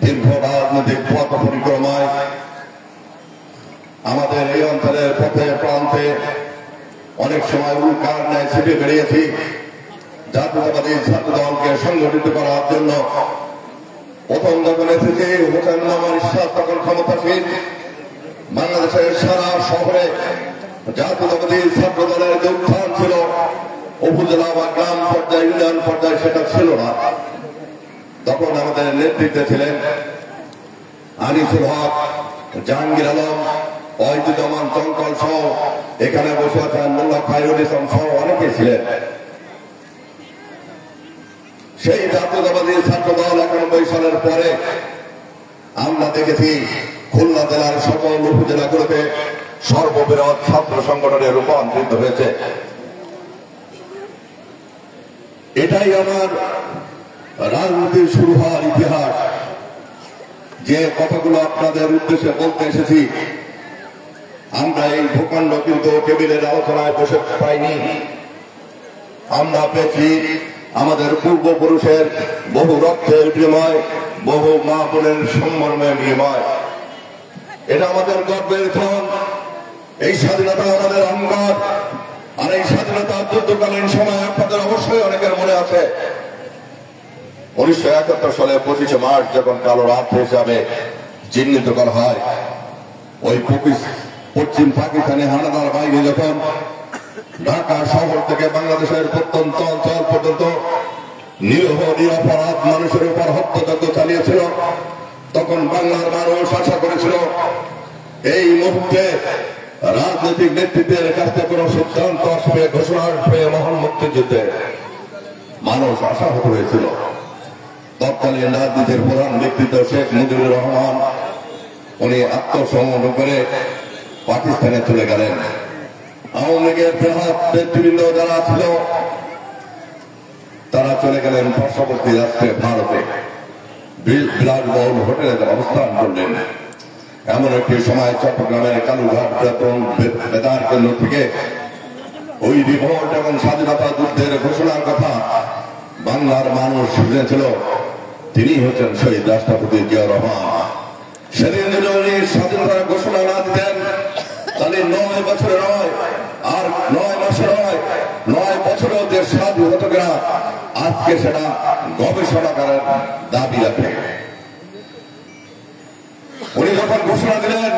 দীর্ঘ রাজনৈতিক পথ পরিক্রমায় আমাদের এই অঞ্চলের পথে প্রান্তে অনেক সময় উল্কার ন্যায় ছিটে বেরিয়েছি জাতীয়তাবাদী ছাত্র দলকে সংগঠিত করার জন্য। প্রথম যখন এসেছে হোসেন মোহাম্মদ ইরশাদ তখন ক্ষমতাসীন, বাংলাদেশের সারা শহরে জাতীয়তাবাদী ছাত্র দলের যে উত্থান ছিল উপজেলা বা গ্রাম পর্যায়ে, ইউনিয়ন পর্যায়ে সেটা ছিল না। তখন আমাদের নেতৃত্বে ছিলেন আনিসুল হক, জাহাঙ্গীর আলম, ওয়াহিদুজ্জামান চঞ্চল সহ এখানে বসে আছেন মোল্লা খায়রুল ইসলাম সহ অনেকে ছিলেন। সেই জাতীয়তাবাদী ছাত্র দল 91 সালের পরে আমরা দেখেছি খুলনা জেলার সকল উপজেলাগুলোতে সর্ববৃহৎ ছাত্র সংগঠনে রূপান্তরিত হয়েছে। এটাই আমার রাজনীতির শুরু হওয়ার ইতিহাস। যে কথাগুলো আপনাদের উদ্দেশ্যে বলতে এসেছি, আমরা এই ভূখণ্ড কিন্তু টেবিলের আলোচনায় বসে পাইনি। আমরা পেয়েছি আমাদের পূর্বপুরুষের বহু রক্তের বিনিময়, বহু মা বোনের সম্মানের বিনিময়। এটা আমাদের গর্বের ধন। এই স্বাধীনতা আমাদের অঙ্গর। আর এই স্বাধীনতা যুদ্ধকালীন সময় আপনাদের অবশ্যই অনেকের মনে আছে 1971 সালে 25 মার্চ যখন কালো রাত হিসাবে চিহ্নিত করা হয়, ওই পশ্চিম পাকিস্তানি হানাদার বাহিনী যখন ঢাকা শহর থেকে বাংলাদেশের প্রত্যন্ত অঞ্চল পর্যন্ত নিরীহ নিরপরাধ মানুষের উপর হত্যাযজ্ঞ চালিয়েছিল, তখন বাংলার মানুষ আশা করেছিল এই মুহূর্তে রাজনৈতিক নেতৃত্বের কাছ থেকে কোন সিদ্ধান্ত আসবে, ঘোষণা আসবে মহান মুক্তিযুদ্ধে। মানুষ আশাহত হয়েছিল। তৎকালীন রাজনীতির প্রধান ব্যক্তিত্ব শেখ মুজিবুর রহমান, উনি আত্মসমর্পণ করে পাকিস্তানে চলে গেলেন। আওয়ামী লীগের বৃহৎ নেতৃবৃন্দ যারা ছিল তারা চলে গেলেন পার্শ্ববর্তী রাষ্ট্রে ভারতে, বিলাসবহুল হোটেলে অবস্থান করলেন। এমন একটি সময় চট্টগ্রামের কালুঘাট বেতার কেন্দ্র থেকে ওই রিভোল্ট এবং স্বাধীনতা যুদ্ধের ঘোষণার কথা বাংলার মানুষ শুনেছিল। তিনি হচ্ছেন শহীদ রাষ্ট্রপতি জিয়াউর রহমান। সেদিন যদি উনি স্বাধীনতার ঘোষণা না দিতেন তাহলে 9 বছরে নয়, আর 9 মাসে নয়, 9 বছরেও যে স্বাধীন হতো কিনা আজকে সেটা গবেষণা করার দাবি রাখে। উনি যখন ঘোষণা দিলেন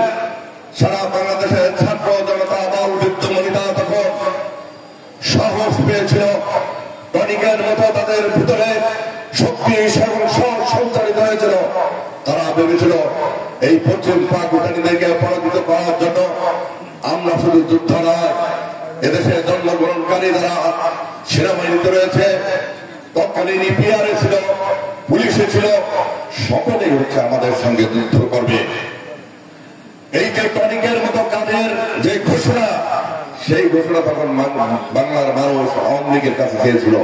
সারা বাংলাদেশের ছাত্র জনতা দল বিদ্যমানিতা তখন সাহস পেয়েছিল। টনিকের মতো তাদের ভিতরে শক্তি এবং সঞ্চারিত হয়েছিল। তারা ভেবেছিল এই পশ্চিম পাকিস্তানিদেরকে পরাজিত করার জন্য আমরা শুধু যুদ্ধ নয়, এদেশে জন্মগ্রহণকারী যারা সেনাবাহিনীতে রয়েছে, তৎকালীন ইপিআরে ছিল, পুলিশে ছিল, সকলেই হচ্ছে আমাদের সঙ্গে যুদ্ধ করবে। এই যে টনিকের মতো কাজের যে ঘোষণা, সেই ঘোষণা তখন বাংলার মানুষ আওয়ামী লীগের কাছে চেয়েছিল।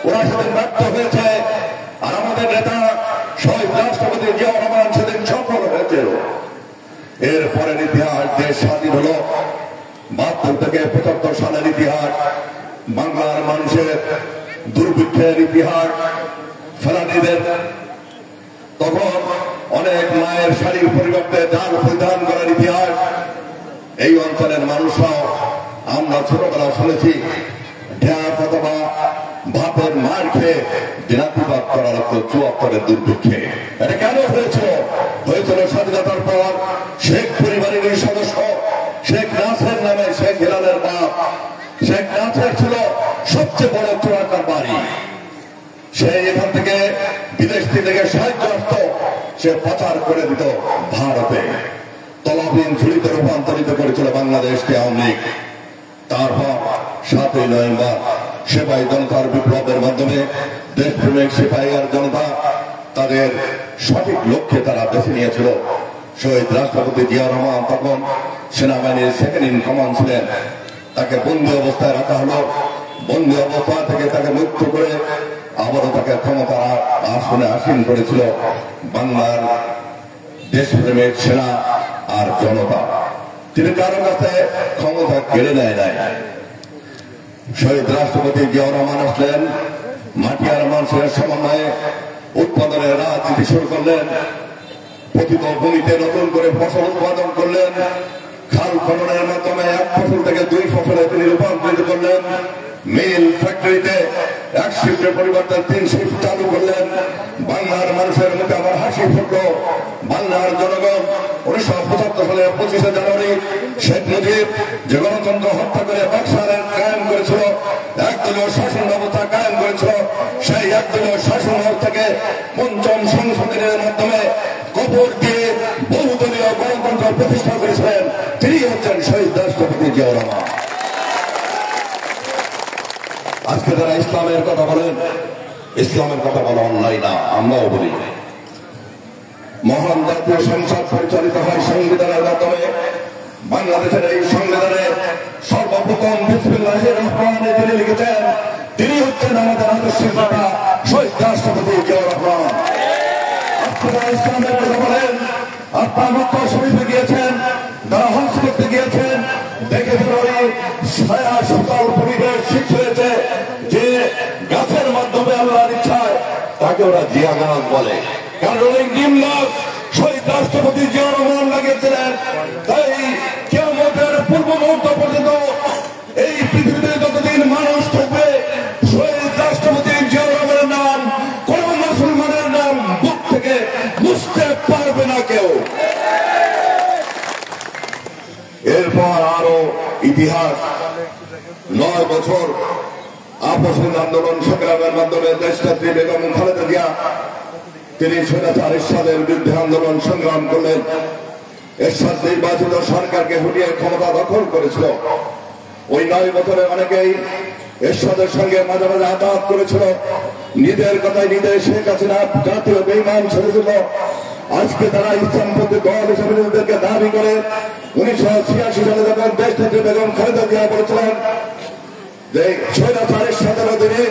ওরা সেদিন ব্যর্থ হয়েছে, আর আমাদের নেতা শহীদ রাষ্ট্রপতি জিয়াউর রহমান সেদিন সফল হয়েছিল। এরপরের ইতিহাস, দেশ স্বাধীন হলো 72 থেকে 75 সালের ইতিহাস, বাংলার মানুষের দুর্ভিক্ষের ইতিহাস, ফেলানিদের তখন অনেক মায়ের শাড়ির পরিবর্তে জাল পরিধান করার ইতিহাস। এই অঞ্চলের মানুষরাও আমরা ছোটবেলা শুনেছি ঢেঁড়া অথবা ভাতের মার খেয়ে দিনাতিপাত করা লাগতো 74-এর দুর্ভিক্ষে। এটা কেন হয়েছিল? হয়েছিল স্বাধীনতার পর শেখ পরিবারের সদস্য থেকে সাহায্য আসত সে পাচার করে দিত ভারতে। তলাবিহীন ঝুড়িতে রূপান্তরিত করেছিল বাংলাদেশকে আওয়ামী লীগ। তারপর 7ই নভেম্বর সিপাহী জনতার বিপ্লবের মাধ্যমে দেশপ্রেমিক সিপাহী আর জনতা তাদের সঠিক লক্ষ্যে তারা বেছে নিয়েছিল। শহীদ রাষ্ট্রপতি জিয়া রহমান তখন সেনাবাহিনীর সেকেন্ড ইন কমান্ড ছিলেন। তাকে বন্দী অবস্থায় রাখা হলো। বন্দী অবস্থা থেকে তাকে মুক্ত করে আবারও তাকে ক্ষমতার আসনে আসীন করেছিল বাংলার দেশপ্রেমিক সেনা আর জনতা। তিনি কারো কাছে ক্ষমতা কেড়ে নেয় নাই। শহীদ রাষ্ট্রপতি জিয়া রহমান আসলেন, মাটি আর মানুষের সমন্বয়ে উৎপাদনের রাজনীতি শুরু করলেন। পতিত ভূমিতে নতুন করে ফসল উৎপাদন করলেন। খাল খননের মাধ্যমে 1 ফসল থেকে 2 ফসলে তিনি রূপান্তরিত করলেন। মিল ফ্যাক্টরিতে 1 শিফটের পরিবর্তে 3 শিফট চালু করলেন। বাংলার মানুষের মুখে আবার হাসি ফুটল। বাংলার জনগণ 1975 সালে 25শে জানুয়ারি শেখ মুজিব যে গণতন্ত্র হত্যা করে বাকশালের কায়েম করেছিল, একদলীয় শাসন ব্যবস্থা কায়েম করেছিল, সেই একদলীয় শাসন ব্যবস্থাকে 5ম সংশোধনের মাধ্যমে কবর দিয়ে বহুদলীয় গণতন্ত্র প্রতিষ্ঠা করেছিলেন। তিনি হচ্ছেন শহীদ রাষ্ট্রপতি জিয়া রহমান। আজকে যারা ইসলামের কথা বলেন, ইসলামের কথা বলা অন্যায় না, আমরাও বলি। মহান জাতীয় সংসদ পরিচালিত হয় সংবিধানের মাধ্যমে। বাংলাদেশের এই সংবিধানে সর্বপ্রথম বিসমিল্লাহির রহমানির রহিম লিখেছেন, তিনি হচ্ছেন আমাদের আদর্শের নেতা শহীদ রাষ্ট্রপতি জিয়া রহমান। আপনারা ইসলামের কথা বলেন, আপনার মক্কা শরীফে গিয়েছেন, তারা হজ করতে গিয়েছেন, দেখে ছায়া শীতল পরিবেশ ঠিক হয়েছে, যে গাছের মাধ্যমে আল্লাহর ইচ্ছায় তাকে ওরা জিয়া গাছ বলে। কারণ ওই নিম্ন শহীদ রাষ্ট্রপতি জিয়া রহমান লাগিয়েছিলেন। তাই কিয়ামতের পূর্ব মুহূর্ত পর্যন্ত এই পৃথিবীতে যতদিন মানুষ থাকবে, শহীদ রাষ্ট্রপতি জিয়া রহমানের নাম কোন মুসলমানের নাম বুক থেকে মুছতে পারবে না কেউ। এরপর আরো ইতিহাস, 9 বছর আপসহীন আন্দোলন সংগ্রামের মাধ্যমে দেশনেত্রী বেগম খালেদা জিয়া তিনি স্বৈরাচার এরশাদের বিরুদ্ধে আন্দোলন সংগ্রাম করলেন। এরশাদ নির্বাচিত সরকারকে হটিয়ে ক্ষমতা দখল করেছিল। ওই 9 বছরে অনেকেই এরশাদের সঙ্গে মাঝে মাঝে আঘাত করেছিল। নিজের কথায় নিজে শেখ হাসিনা জাতীয় বেঈমান ছেড়েছিল। আজকে তারা ইসলামপন্থী দল হিসেবে নিজেদেরকে দাবি করে 1986 সালে যখন দেশনেত্রী বেগম খালেদা জিয়া বলেছিলেন যে স্বৈরাচারের সাথে অধীনে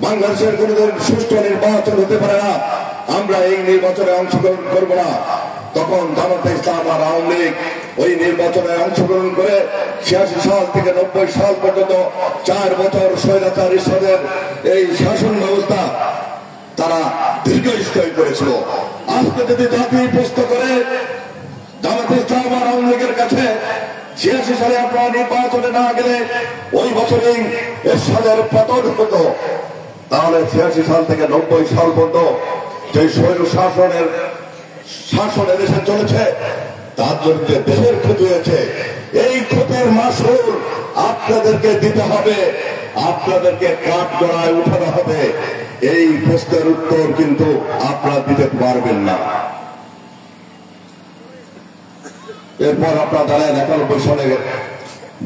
বাংলাদেশের কোনদিন সুষ্ঠু নির্বাচন হতে পারে না, আমরা এই নির্বাচনে অংশগ্রহণ করব না, তখন জামাতে ইসলাম আর আওয়ামী লীগ ওই নির্বাচনে অংশগ্রহণ করে 86 সাল থেকে 90 সাল পর্যন্ত 4 বছর স্বৈরাচার এরশাদের এই শাসন ব্যবস্থা তারা দীর্ঘস্থায়ী করেছিল। আজকে যদি জাতি প্রশ্ন করে জামাতে ইসলাম আর আওয়ামী লীগের কাছে 86 সালে আপনারা নির্বাচনে না গেলে ওই বছরেই এরশাদের পতন হতো, তাহলে 86 সাল থেকে 90 সাল পর্যন্ত যে স্বৈর শাসন দেশে চলেছে তার জন্য দেশের ক্ষতি হয়েছে। এই ক্ষতির মাসুল আপনাদেরকে দিতে হবে, আপনাদেরকে কাঠ গড়ায় উঠানো হবে। এই প্রশ্নের উত্তর কিন্তু আপনারা দিতে পারবেন না। এরপর আপনারা জানেন 91 সালে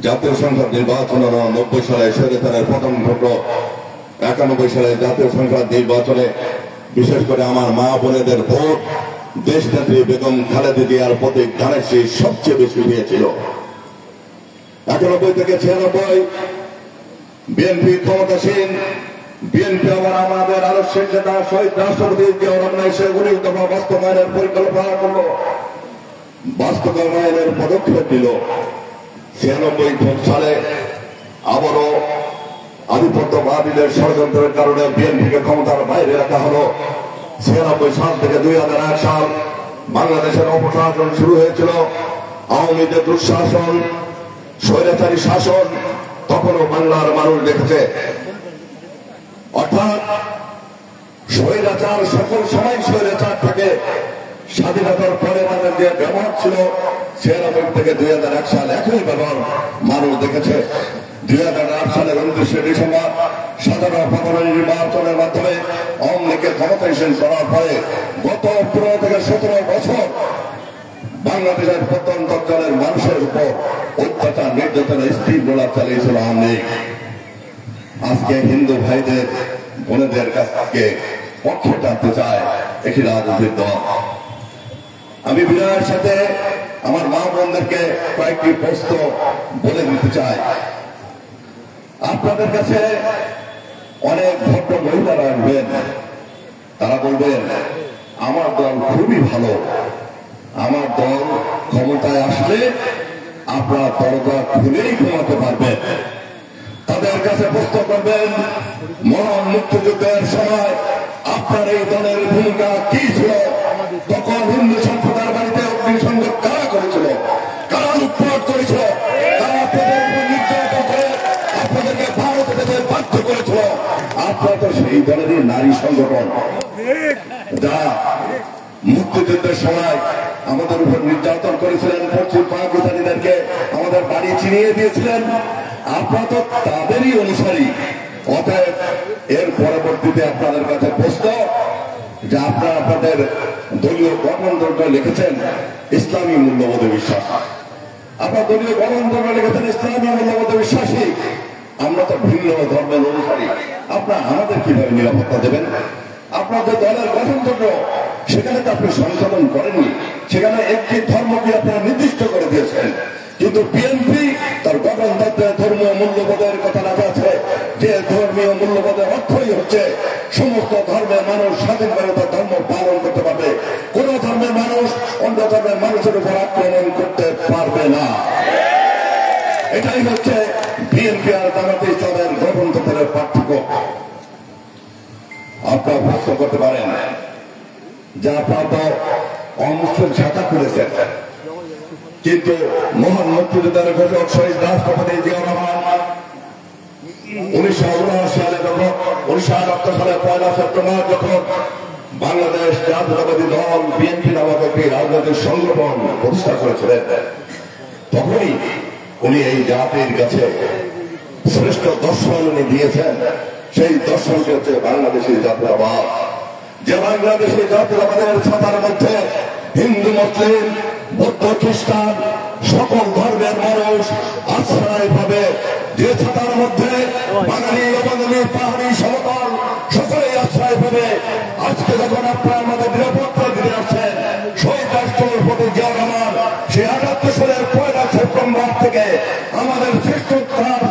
জাতীয় সংসদ নির্বাচন, 90 সালে স্বৈরাচারের পতন ঘটল। 91 সালে জাতীয় সংসদ নির্বাচনে বিশেষ করে আমার মা বোনেদের ভোট দেশনেত্রী বেগম খালেদা জিয়ার প্রতীক ধানের শীষ সবচেয়ে বেশি পেয়েছিল। 91 থেকে 96 বিএনপি ক্ষমতাসীন। বিএনপি আমাদের আদর্শের নেতা শহীদ রাষ্ট্রপতি জিয়া রহমান এসে 19 দফা বাস্তবায়নের পরিকল্পনা করল, বাস্তবায়নের পদক্ষেপ দিল। 96 সালে আবারও আধিপত্যবাদীদের ষড়যন্ত্রের কারণে বিএনপিকে ক্ষমতার বাইরে রাখা হলো। 96 সাল থেকে 2001 সাল বাংলাদেশের অপশাসন শুরু হয়েছিল। আওয়ামী লীগের দুঃশাসন, স্বৈরাচারী শাসন তখনও বাংলার মানুষ দেখেছে। অর্থাৎ স্বৈরাচার সকল সময় স্বৈরাচার থাকে। স্বাধীনতার পরে তাদের যে ব্যবহার ছিল 96 থেকে 2001 সাল একই ব্যবহার মানুষ দেখেছে। 2008 সালের 29শে ডিসেম্বর সাধারণ নির্বাচনের মাধ্যমে আওয়ামী লীগের ক্ষমতাসীন করার পরে গত 15 থেকে 17 বছর বাংলাদেশের প্রত্যন্ত অঞ্চলের মানুষের উপর অত্যাচার নির্যাতনের স্থির চালিয়েছিল আওয়ামী লীগ। আজকে হিন্দু ভাইদের বোনেদের কাছ থেকে পক্ষে টানতে চায় একটি রাজনৈতিক দল। আমি বিনয়ের সাথে আমার মা বোনদেরকে কয়েকটি প্রশ্ন বলে দিতে চাই। আপনাদের কাছে অনেক ভদ্র মহিলারা আসবেন, তারা বলবেন আমার দল খুবই ভালো, আমার দল ক্ষমতায় আসলে আপনারা দরজা খুলেই ঘুমাতে পারবেন। তাদের কাছে প্রশ্ন করবেন মহান মুক্তিযুদ্ধের সময় আপনার এই দলের ভূমিকা কি ছিল? তখন হিন্দু সম্প্রদায়ের বাড়িতে অগ্নিসংযোগ কারা করেছিল, কারা লুটপাট করেছিল, কারা আপনাদের উপর নির্যাতন করে আপনাদেরকে ভারত যেতে বাধ্য করেছিল? আপনারা তো সেই দলেরই নারী সংগঠন যারা মুক্তিযুদ্ধের সময় আমাদের উপর নির্যাতন করেছিলেন, পশ্চিম পাকিস্তানিদেরকে আমাদের বাড়ি চিনিয়ে দিয়েছিলেন। আপনারা তো তাদেরই অনুসারী। অতএব এর পরবর্তীতে আপনাদের কাছে প্রশ্ন যে আপনারা আপনাদের দলীয় গঠনতন্ত্র লিখেছেন ইসলামী মূল্যবোধে বিশ্বাস, আপনার দলীয় গঠনতন্ত্র লিখেছেন ইসলামী মূল্যবোধে বিশ্বাসী, আমরা তো ভিন্ন ধর্মের অনুসারী, আপনারা আমাদের কিভাবে নিরাপত্তা দেবেন? আপনাদের দলের গঠনতন্ত্র সেখানে তো আপনি সংশোধন করেননি, সেখানে একটি ধর্মকে আপনারা নির্দিষ্ট করে দিয়েছেন। কিন্তু বিএনপি তার গঠনতন্ত্রে ধর্মীয় মূল্যবোধের কথা লেখা আছে, যে ধর্মীয় মূল্যবোধের অর্থই হচ্ছে সমস্ত ধর্মের মানুষ স্বাধীনভাবে তার ধর্ম পালন করতে পারবে, কোন ধর্মের মানুষ অন্য ধর্মের মানুষের উপর আক্রমণ করতে পারবে না। এটাই হচ্ছে বিএনপি আর জামাতে ইসলামের গঠনতন্ত্রের পার্থক্য। আপনারা প্রশ্ন করতে পারেন যে আপনারা তো অমুসলিম শাখা করেছেন, কিন্তু মহান মুক্তিযোদ্ধার ঘোষক শহীদ রাষ্ট্রপতি জিয়া রহমান 1979 সালে 1 সেপ্টেম্বর যখন বাংলাদেশ জাতীয়তাবাদী দল বিএনপি নামক একটি রাজনৈতিক সংগঠন প্রতিষ্ঠা করেছিলেন, তখনই উনি এই জাতির কাছে শ্রেষ্ঠ দর্শন উনি দিয়েছেন। সেই দর্শনটি হচ্ছে বাংলাদেশী জাতীয়তাবাদ। যে বাংলাদেশী জাতীয়তাবাদের ছাতার মধ্যে হিন্দু, মুসলিম, বৌদ্ধ, খ্রিস্টান সকল ধর্মের মানুষ আশ্রয় পাবে, যে ছাতার মধ্যে বাঙালি, অবাঙালি, পাহাড়ি, সমতল সকলেই আশ্রয় পাবে। আজকে যখন আপনারা আমাদের নিরাপত্তা দিতে আসছেন, শহীদ রাষ্ট্রপতি জিয়া রহমান সেই 78 সালের 1 সেপ্টেম্বর থেকে আমাদের শ্রেষ্ঠতার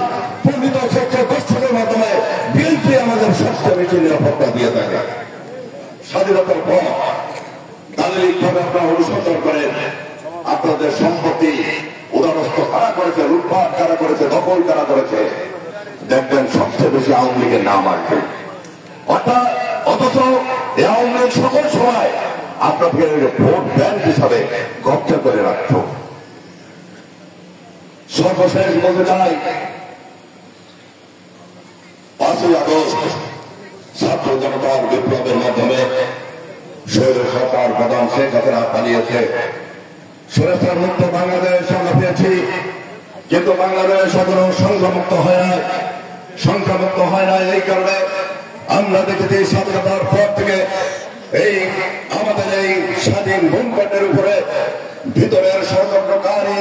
পণ্ডিত শ্রেষ্ঠ দর্শনের মাধ্যমে বিএনপি আমাদের সবচেয়ে বেশি নিরাপত্তা দিয়ে থাকে। স্বাধীনতার পর দালিলিকভাবে আপনারা অনুসন্ধান করেন, আপনাদের সম্পত্তি উদারস্থ কারা করেছে, লুটপাট কারা করেছে, দখল কারা করেছে, দেখবেন সবচেয়ে বেশি আওয়ামী লীগের নাম আসবে। অর্থাৎ অথচ এই আওয়ামী লীগ সকল সময় আপনাদের ভোট ব্যাংক হিসাবে কব্জা করে রাখত। সর্বশেষ বলতে চাই, 5ই আগস্ট ছাত্র জনতার বিপ্লবের মাধ্যমে শহীদ সরকার প্রধান শেখ হাসিনা পালিয়েছে। স্বৈরাচার মুক্ত বাংলাদেশ আমরা পেয়েছি, কিন্তু বাংলাদেশ এখনো সংখ্যামুক্ত হয় নাই। সংখ্যামুক্ত হয় নাই এই কারণে আমরা দেখেছি স্বাধীনতার পর থেকে এই আমাদের এই স্বাধীন ভূখণ্ডের উপরে ভিতরের ষড়যন্ত্রকারী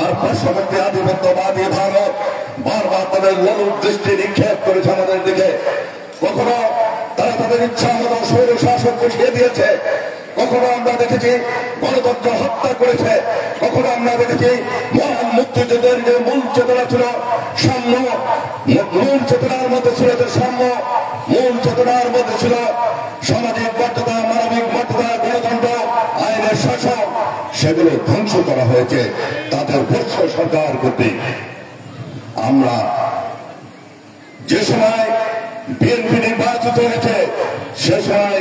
আর পার্শ্ববর্তী আধিপত্যবাদী ভারত বারবার তাদের লোলুপ দৃষ্টি নিক্ষেপ করেছে আমাদের দিকে। কখনো তারা তাদের ইচ্ছা মতো স্বৈর শাসন বসিয়ে দিয়েছে, কখনো আমরা দেখেছি গণতন্ত্র হত্যা করেছে, কখনো আমরা দেখেছি মহান মুক্তিযুদ্ধের যে মূল চেতনা ছিল সাম্য, মূল চেতনার মধ্যে ছিল যে সাম্য, মূল চেতনার মধ্যে ছিল সামাজিক মর্যাদা, মানবিক মর্যাদা, গণতন্ত্র, আইনের শাসন, সেগুলো ধ্বংস করা হয়েছে তাদের বর্ষ সরকার কর্তৃক। আমরা যে সময় বিএনপি নির্বাচিত হয়েছে সে সময়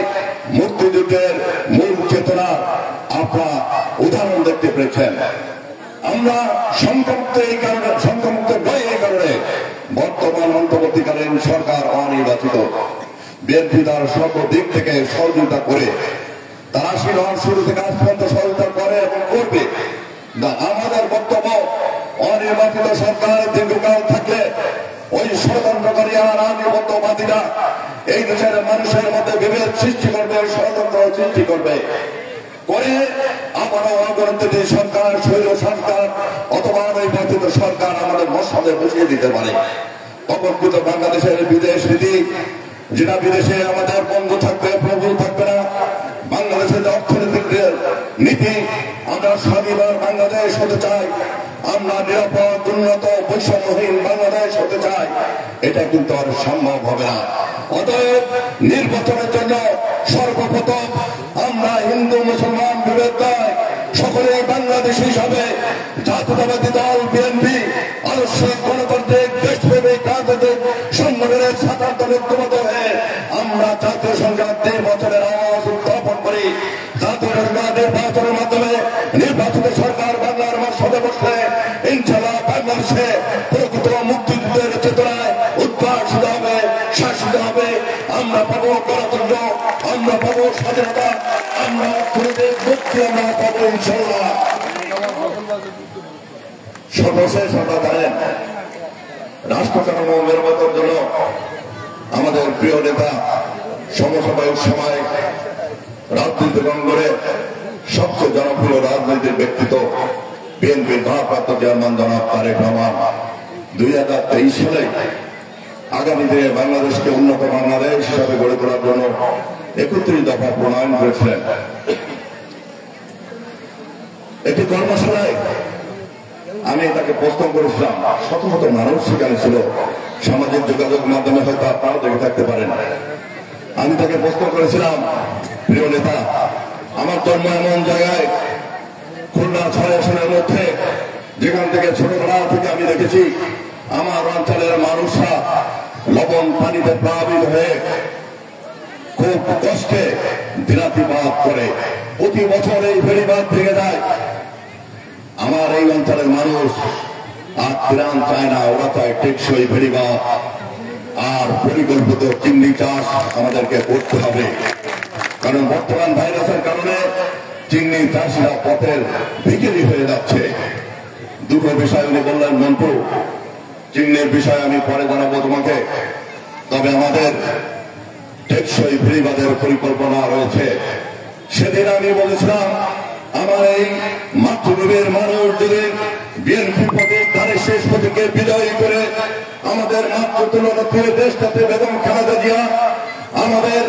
মুক্তিযুদ্ধের মূল চেতনা আপনারা উদাহরণ দেখতে পেয়েছেন। আমরা সংখ্যামুক্ত এই কারণে, সংখ্যামুক্ত নয় এই কারণে বর্তমান অন্তর্বর্তীকালীন সরকার অনির্বাচিত, বিএনপি তার সর্বদিক থেকে সহযোগিতা করে, তারা শুরু থেকে আজ পর্যন্ত সহযোগিতা করে এবং করবে। আমাদের বক্তব্য অনির্বাচিত সরকার দীর্ঘকাল থাকলে ওই ষড়যন্ত্রকারী আর আধিপত্যবাদীরা এই দেশের মানুষের মধ্যে বিভেদ সৃষ্টি করবে, ষড়যন্ত্র সৃষ্টি করবে করে আবারও অগণিত সরকার, স্বৈর সরকার অথবা নির্বাচিত সরকার আমাদের মসনদে বসিয়ে দিতে পারে। তখন কিন্তু বাংলাদেশের বিদেশ নীতি, যেটা বিদেশে আমাদের বন্ধ থাকবে, প্রবল থাকবে না। বাংলাদেশের যে অর্থনৈতিক নীতি, আমরা স্বাধীন বাংলাদেশ হতে চাই, আমরা নিরাপদ, উন্নত, বৈষম্যহীন বাংলাদেশ হতে চাই, এটা কিন্তু আর সম্ভব হবে না। অতএব নির্বাচনের জন্য সর্বপ্রথম আমরা হিন্দু মুসলমান বিভেদ নয়, সকলে বাংলাদেশ হিসাবে জাতীয়তাবাদী দল বিএনপি আদর্শিক গণতান্ত্রিক দেশপ্রেমিক রাজনৈতিক সংগঠনের সাধারণ ঐক্যবদ্ধ হয়ে আমরা জাতীয় সংসদ নির্বাচনের আওয়াজ উত্থাপন করি। জাতীয় সংসদ নির্বাচনের মাধ্যমে নির্বাচিত সরকার বাংলার মসনদে বসলে ইনশাআল্লাহ বাংলাদেশে প্রকৃত মুক্তিযুদ্ধের চেতনায় উদ্ভাসিত হবে, শাসিত হবে। আমরা পাবো গণতন্ত্র, আমরা পাবো স্বাধীনতা, আমরা অর্থনৈতিক মুক্তি আমরা পাবো ইনশাআল্লাহ। সর্বশেষ আপনারা জানেন, রাষ্ট্রকাঠামো মেরামতের জন্য আমাদের প্রিয় নেতা সমসাময়িক সময় রাজনীতি অঙ্গনে সবচেয়ে জনপ্রিয় রাজনৈতিক ব্যক্তিত্ব বিএনপির ভারপ্রাপ্ত চেয়ারম্যান জনাব তারেক রহমান 2023 সালে আগামী দিনে বাংলাদেশকে উন্নত বাংলাদেশ হিসাবে গড়ে তোলার জন্য 31 দফা প্রণয়ন করেছিলেন। একটি কর্মশালায় আমি তাকে প্রশ্ন করেছিলাম, শত শত মানুষ সেখানে ছিল, সামাজিক যোগাযোগ মাধ্যমে হয়তো আপনারাও দেখে থাকতে পারেন। আমি তাকে প্রশ্ন করেছিলাম, প্রিয় নেতা, আমার জন্ম এমন জায়গায় খুলনা 6 আসনের মধ্যে, যেখান থেকে ছোটবেলা থেকে আমি দেখেছি আমার অঞ্চলের মানুষরা লবণ পানিতে প্লাবিত হয়ে খুব কষ্টে দিনাতিপাত করে, প্রতি বছর এই ফেরিবাদ ভেঙে যায়। আমার এই অঞ্চলের মানুষ আর ত্রাণ চায় না, ওরা চায় টেকসই ফেরিবাদ আর পরিকল্পিত চিংড়ি চাষ আমাদেরকে করতে হবে। কারণ বর্তমান ভাইরাসের কারণে চিংড়ি চাষিরা পথের ভিখারি হয়ে যাচ্ছে। দুটো বিষয় উনি বললেন, মন্টু, চিংড়ির বিষয় আমি পরে জানাবো তোমাকে, তবে আমাদের টেকসই ফেরিবাদের পরিকল্পনা রয়েছে। সেদিন আমি বলেছিলাম, আমার এই মাতৃভূমির মানুষ যদি বিএনপি প্রতীক ধারে শেষ প্রতীকে বিজয়ী করে আমাদের মাতৃতুলনাতে দেশটাতে বেগম খালেদা জিয়া আমাদের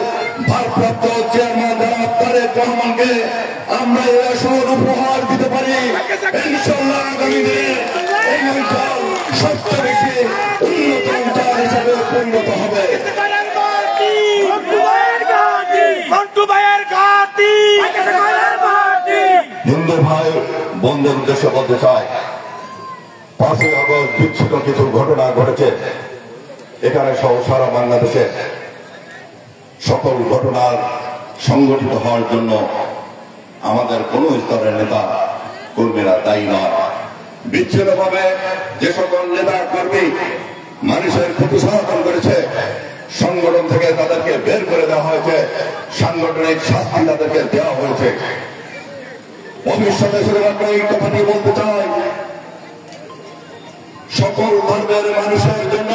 ভারপ্রাপ্ত চেয়ারম্যান জনাব তারেক রহমানকে আমরা এই আসন উপহার দিতে পারি, ইনশাআল্লাহ আগামী দিনে এই অঞ্চল সবচেয়ে বেশি উন্নত অঞ্চল হিসেবে পরিণত হবে। হিন্দু ভাই বন্ধুর উদ্দেশ্যে বলতে চাই, 5ই আগস্ট বিচ্ছিন্ন কিছু ঘটনা ঘটেছে এখানে সহ সারা বাংলাদেশে। সকল ঘটনার সংগঠিত হওয়ার জন্য আমাদের কোন স্তরের নেতা কর্মীরা দায়ী নয়। বিচ্ছিন্নভাবে যে সকল নেতা কর্মী মানুষের ক্ষতি সাধন করেছে, সংগঠন থেকে তাদেরকে বের করে দেওয়া হয়েছে, সাংগঠনিক শাস্তি তাদেরকে দেওয়া হয়েছে। ভবিষ্যতে শুধুমাত্র এই কথাটি বলতে চাই, সকল ধর্মের মানুষের জন্য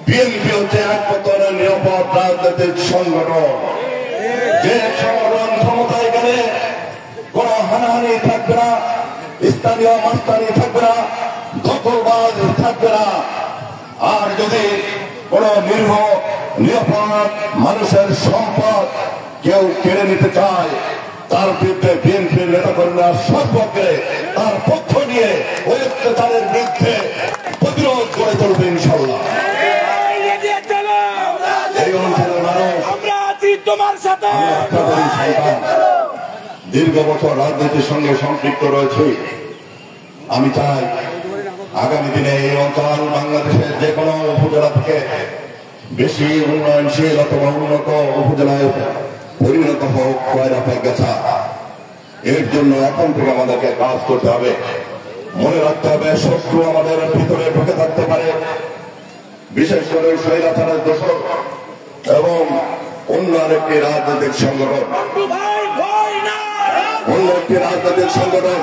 বিএনপি হচ্ছে একমাত্র নিরাপদ রাজনৈতিক সংগঠন। যে সংগঠন ক্ষমতায় গেলে কোন হানাহানি থাকবে না, স্থানীয় মাস্তানি থাকবে না, দখলবাজ থাকবে না। আর যদি কোন নিরাপদ মানুষের সম্পদ কেউ কেড়ে নিতে চায়, তার বিরুদ্ধে বিএনপির নেতাকর্মীরা সর্বক্ষে তার পক্ষ নিয়ে ওই অত্যাচারের বিরুদ্ধে প্রতিরোধ করে চলবে ইনশাআল্লাহ। এই অঞ্চলের মানুষ, তোমার সাথে দীর্ঘ বছর রাজনীতির সঙ্গে সম্পৃক্ত রয়েছে। আমি চাই আগামী দিনে এই অঞ্চল বাংলাদেশের যে কোনো উপজেলা থেকে বেশি উন্নয়নশীল অথবা উন্নত উপজেলায় পরিণত হোক কয়লা গেছা। এর জন্য এখন থেকে আমাদেরকে কাজ করতে হবে। মনে রাখতে হবে, শত্রু আমাদের ভিতরে ঢুকে থাকতে পারে, বিশেষ করে স্বৈরাচারের দোষক এবং অন্য আরেকটি রাজনৈতিক সংগঠন, অন্য একটি রাজনৈতিক সংগঠন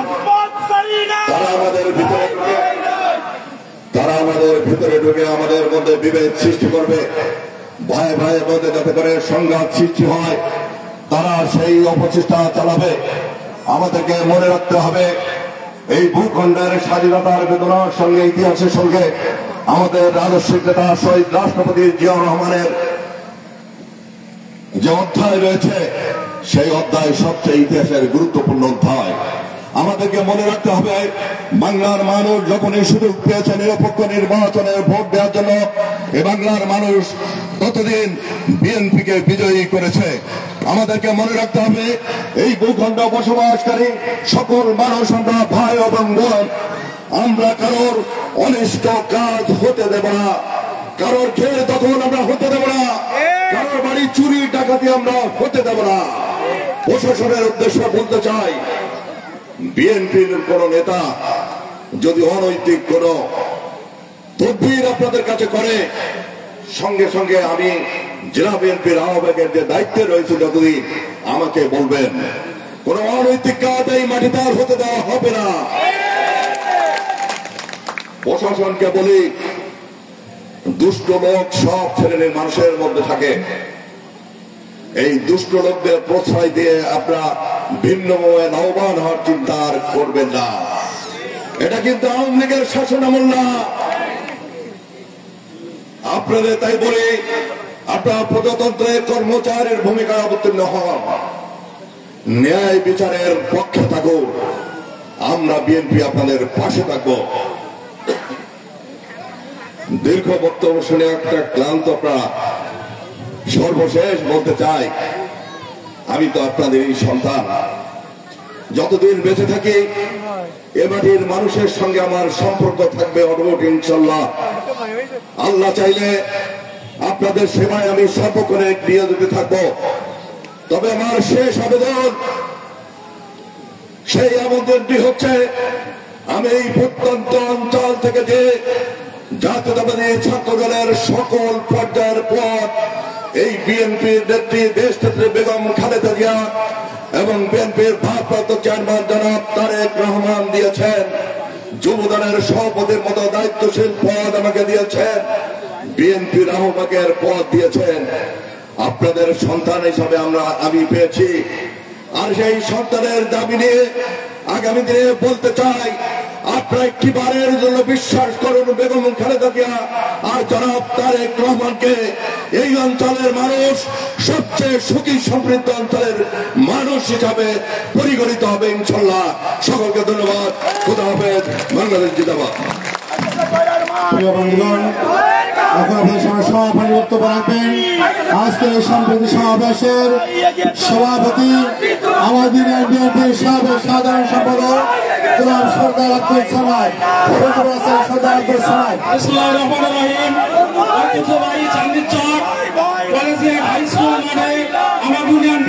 তারা আমাদের ভিতরে ভেতরে ঢুকে আমাদের মধ্যে বিভেদ সৃষ্টি করবে, ভাই ভাইয়ের মধ্যে যাতে করে সংঘাত সৃষ্টি হয়, তারা সেই অপচেষ্টা চালাবে। আমাদেরকে মনে রাখতে হবে, এই ভূখণ্ডের স্বাধীনতার বেদনার সঙ্গে, ইতিহাসের সঙ্গে আমাদের রাজস্বিক নেতা শহীদ রাষ্ট্রপতি জিয়াউর রহমানের যে অধ্যায় রয়েছে, সেই অধ্যায় সবচেয়ে ইতিহাসের গুরুত্বপূর্ণ অধ্যায়। আমাদেরকে মনে রাখতে হবে, বাংলার মানুষ যখন এই সুযোগ পেয়েছে নিরপেক্ষ নির্বাচনে ভোট দেওয়ার জন্য, এ বাংলার মানুষ ততদিন বিএনপিকে বিজয়ী করেছে। আমাদেরকে মনে রাখতে হবে, এই ভূখণ্ড বসবাসকারী সকল মানুষ আমরা ভাই এবং বোন, আমরা কারোর অনিষ্ট কাজ হতে দেব না, কারোর খেয়ে তখন আমরা হতে দেব না, কারোর বাড়ি চুরি ডাকাতি আমরা হতে দেব না। প্রশাসনের উদ্দেশ্যে বলতে চাই, বিএনপির কোন নেতা যদি অনৈতিক কোন তদবির আপনাদের কাছে করে, সঙ্গে সঙ্গে আমি জেলা বিএনপির আহ্বায়কের যে দায়িত্বে রয়েছে যতদিন, আমাকে বলবেন। কোন অনৈতিক কাজ এই মাটিতে আর হতে দেওয়া হবে না। প্রশাসনকে বলি, দুষ্ট লোক সব শ্রেণীর মানুষের মধ্যে থাকে। এই দুষ্ট লোকদের প্রশ্রয় দিয়ে আপনারা ভিন্ন লাভবান হওয়ার চিন্তা আর করবেন না। এটা কিন্তু আওয়ামী লীগের শাসন আমল না। আপনাদের তাই বলি, আপনারা প্রজাতন্ত্রের কর্মচারীর ভূমিকায় অবতীর্ণ হন, ন্যায় বিচারের পক্ষে থাকুন। আমরা বিএনপি আপনাদের পাশে থাকবো। দীর্ঘ বক্তব্য শুনে একটা ক্লান্ত আপনারা, সর্বশেষ বলতে চাই, আমি তো আপনাদের এই সন্তান। যতদিন বেঁচে থাকি এ মাটির মানুষের সঙ্গে আমার সম্পর্ক থাকবে অটুট ইনশাল্লাহ। আল্লাহ চাইলে আপনাদের সেবায় আমি সর্বক্ষণে নিয়োজিত থাকবো। তবে আমার শেষ আবেদন, সেই আবেদনটি হচ্ছে, আমি এই প্রত্যন্ত অঞ্চল থেকে যে জাতীয়তাবাদী ছাত্র দলের সকল পর্যায়ের পর এই বিএনপির নেত্রী দেশনেত্রী বেগম খালেদা জিয়া এবং বিএনপির ভারপ্রাপ্ত চেয়ারম্যান জনাব তারেক রহমান দিয়েছেন, যুবদলের সভাপতির মতো দায়িত্বশীল পদ আমাকে দিয়েছেন, বিএনপির আহ্বায়কের পদ দিয়েছেন। আপনাদের সন্তান হিসাবে আমি পেয়েছি। আর সেই সন্তানের দাবি নিয়ে আগামী দিনে বলতে চাই, আপনারা একটি বারের জন্য বিশ্বাস করুন, বেগম খালেদা জিয়া আর জনাব তারেক রহমানকে এই অঞ্চলের মানুষ সবচেয়ে সুখী সমৃদ্ধ অঞ্চলের মানুষ হিসাবে পরিগণিত হবে ইনশাল্লাহ। সকলকে ধন্যবাদ। খোদা হাফেজ। বাংলাদেশ জিন্দাবাদ। প্রিয় বন্ধুগণ, এখন আপনাদের সঙ্গে সভাপতি বক্তব্য রাখবেন আজকে এই সম্প্রীতি সমাবেশের সভাপতি আমাদের বিএনপির সাধারণ সম্পাদক জনাব সরদার আব্দুল সামাদ। সরদার আব্দুল সামাদ। আসসালামু আলাইকুম রহিম। ঐতিহ্যবাহী চান্দির চক কলেজিয়েট হাই স্কুল মাঠে আমার ইউনিয়ন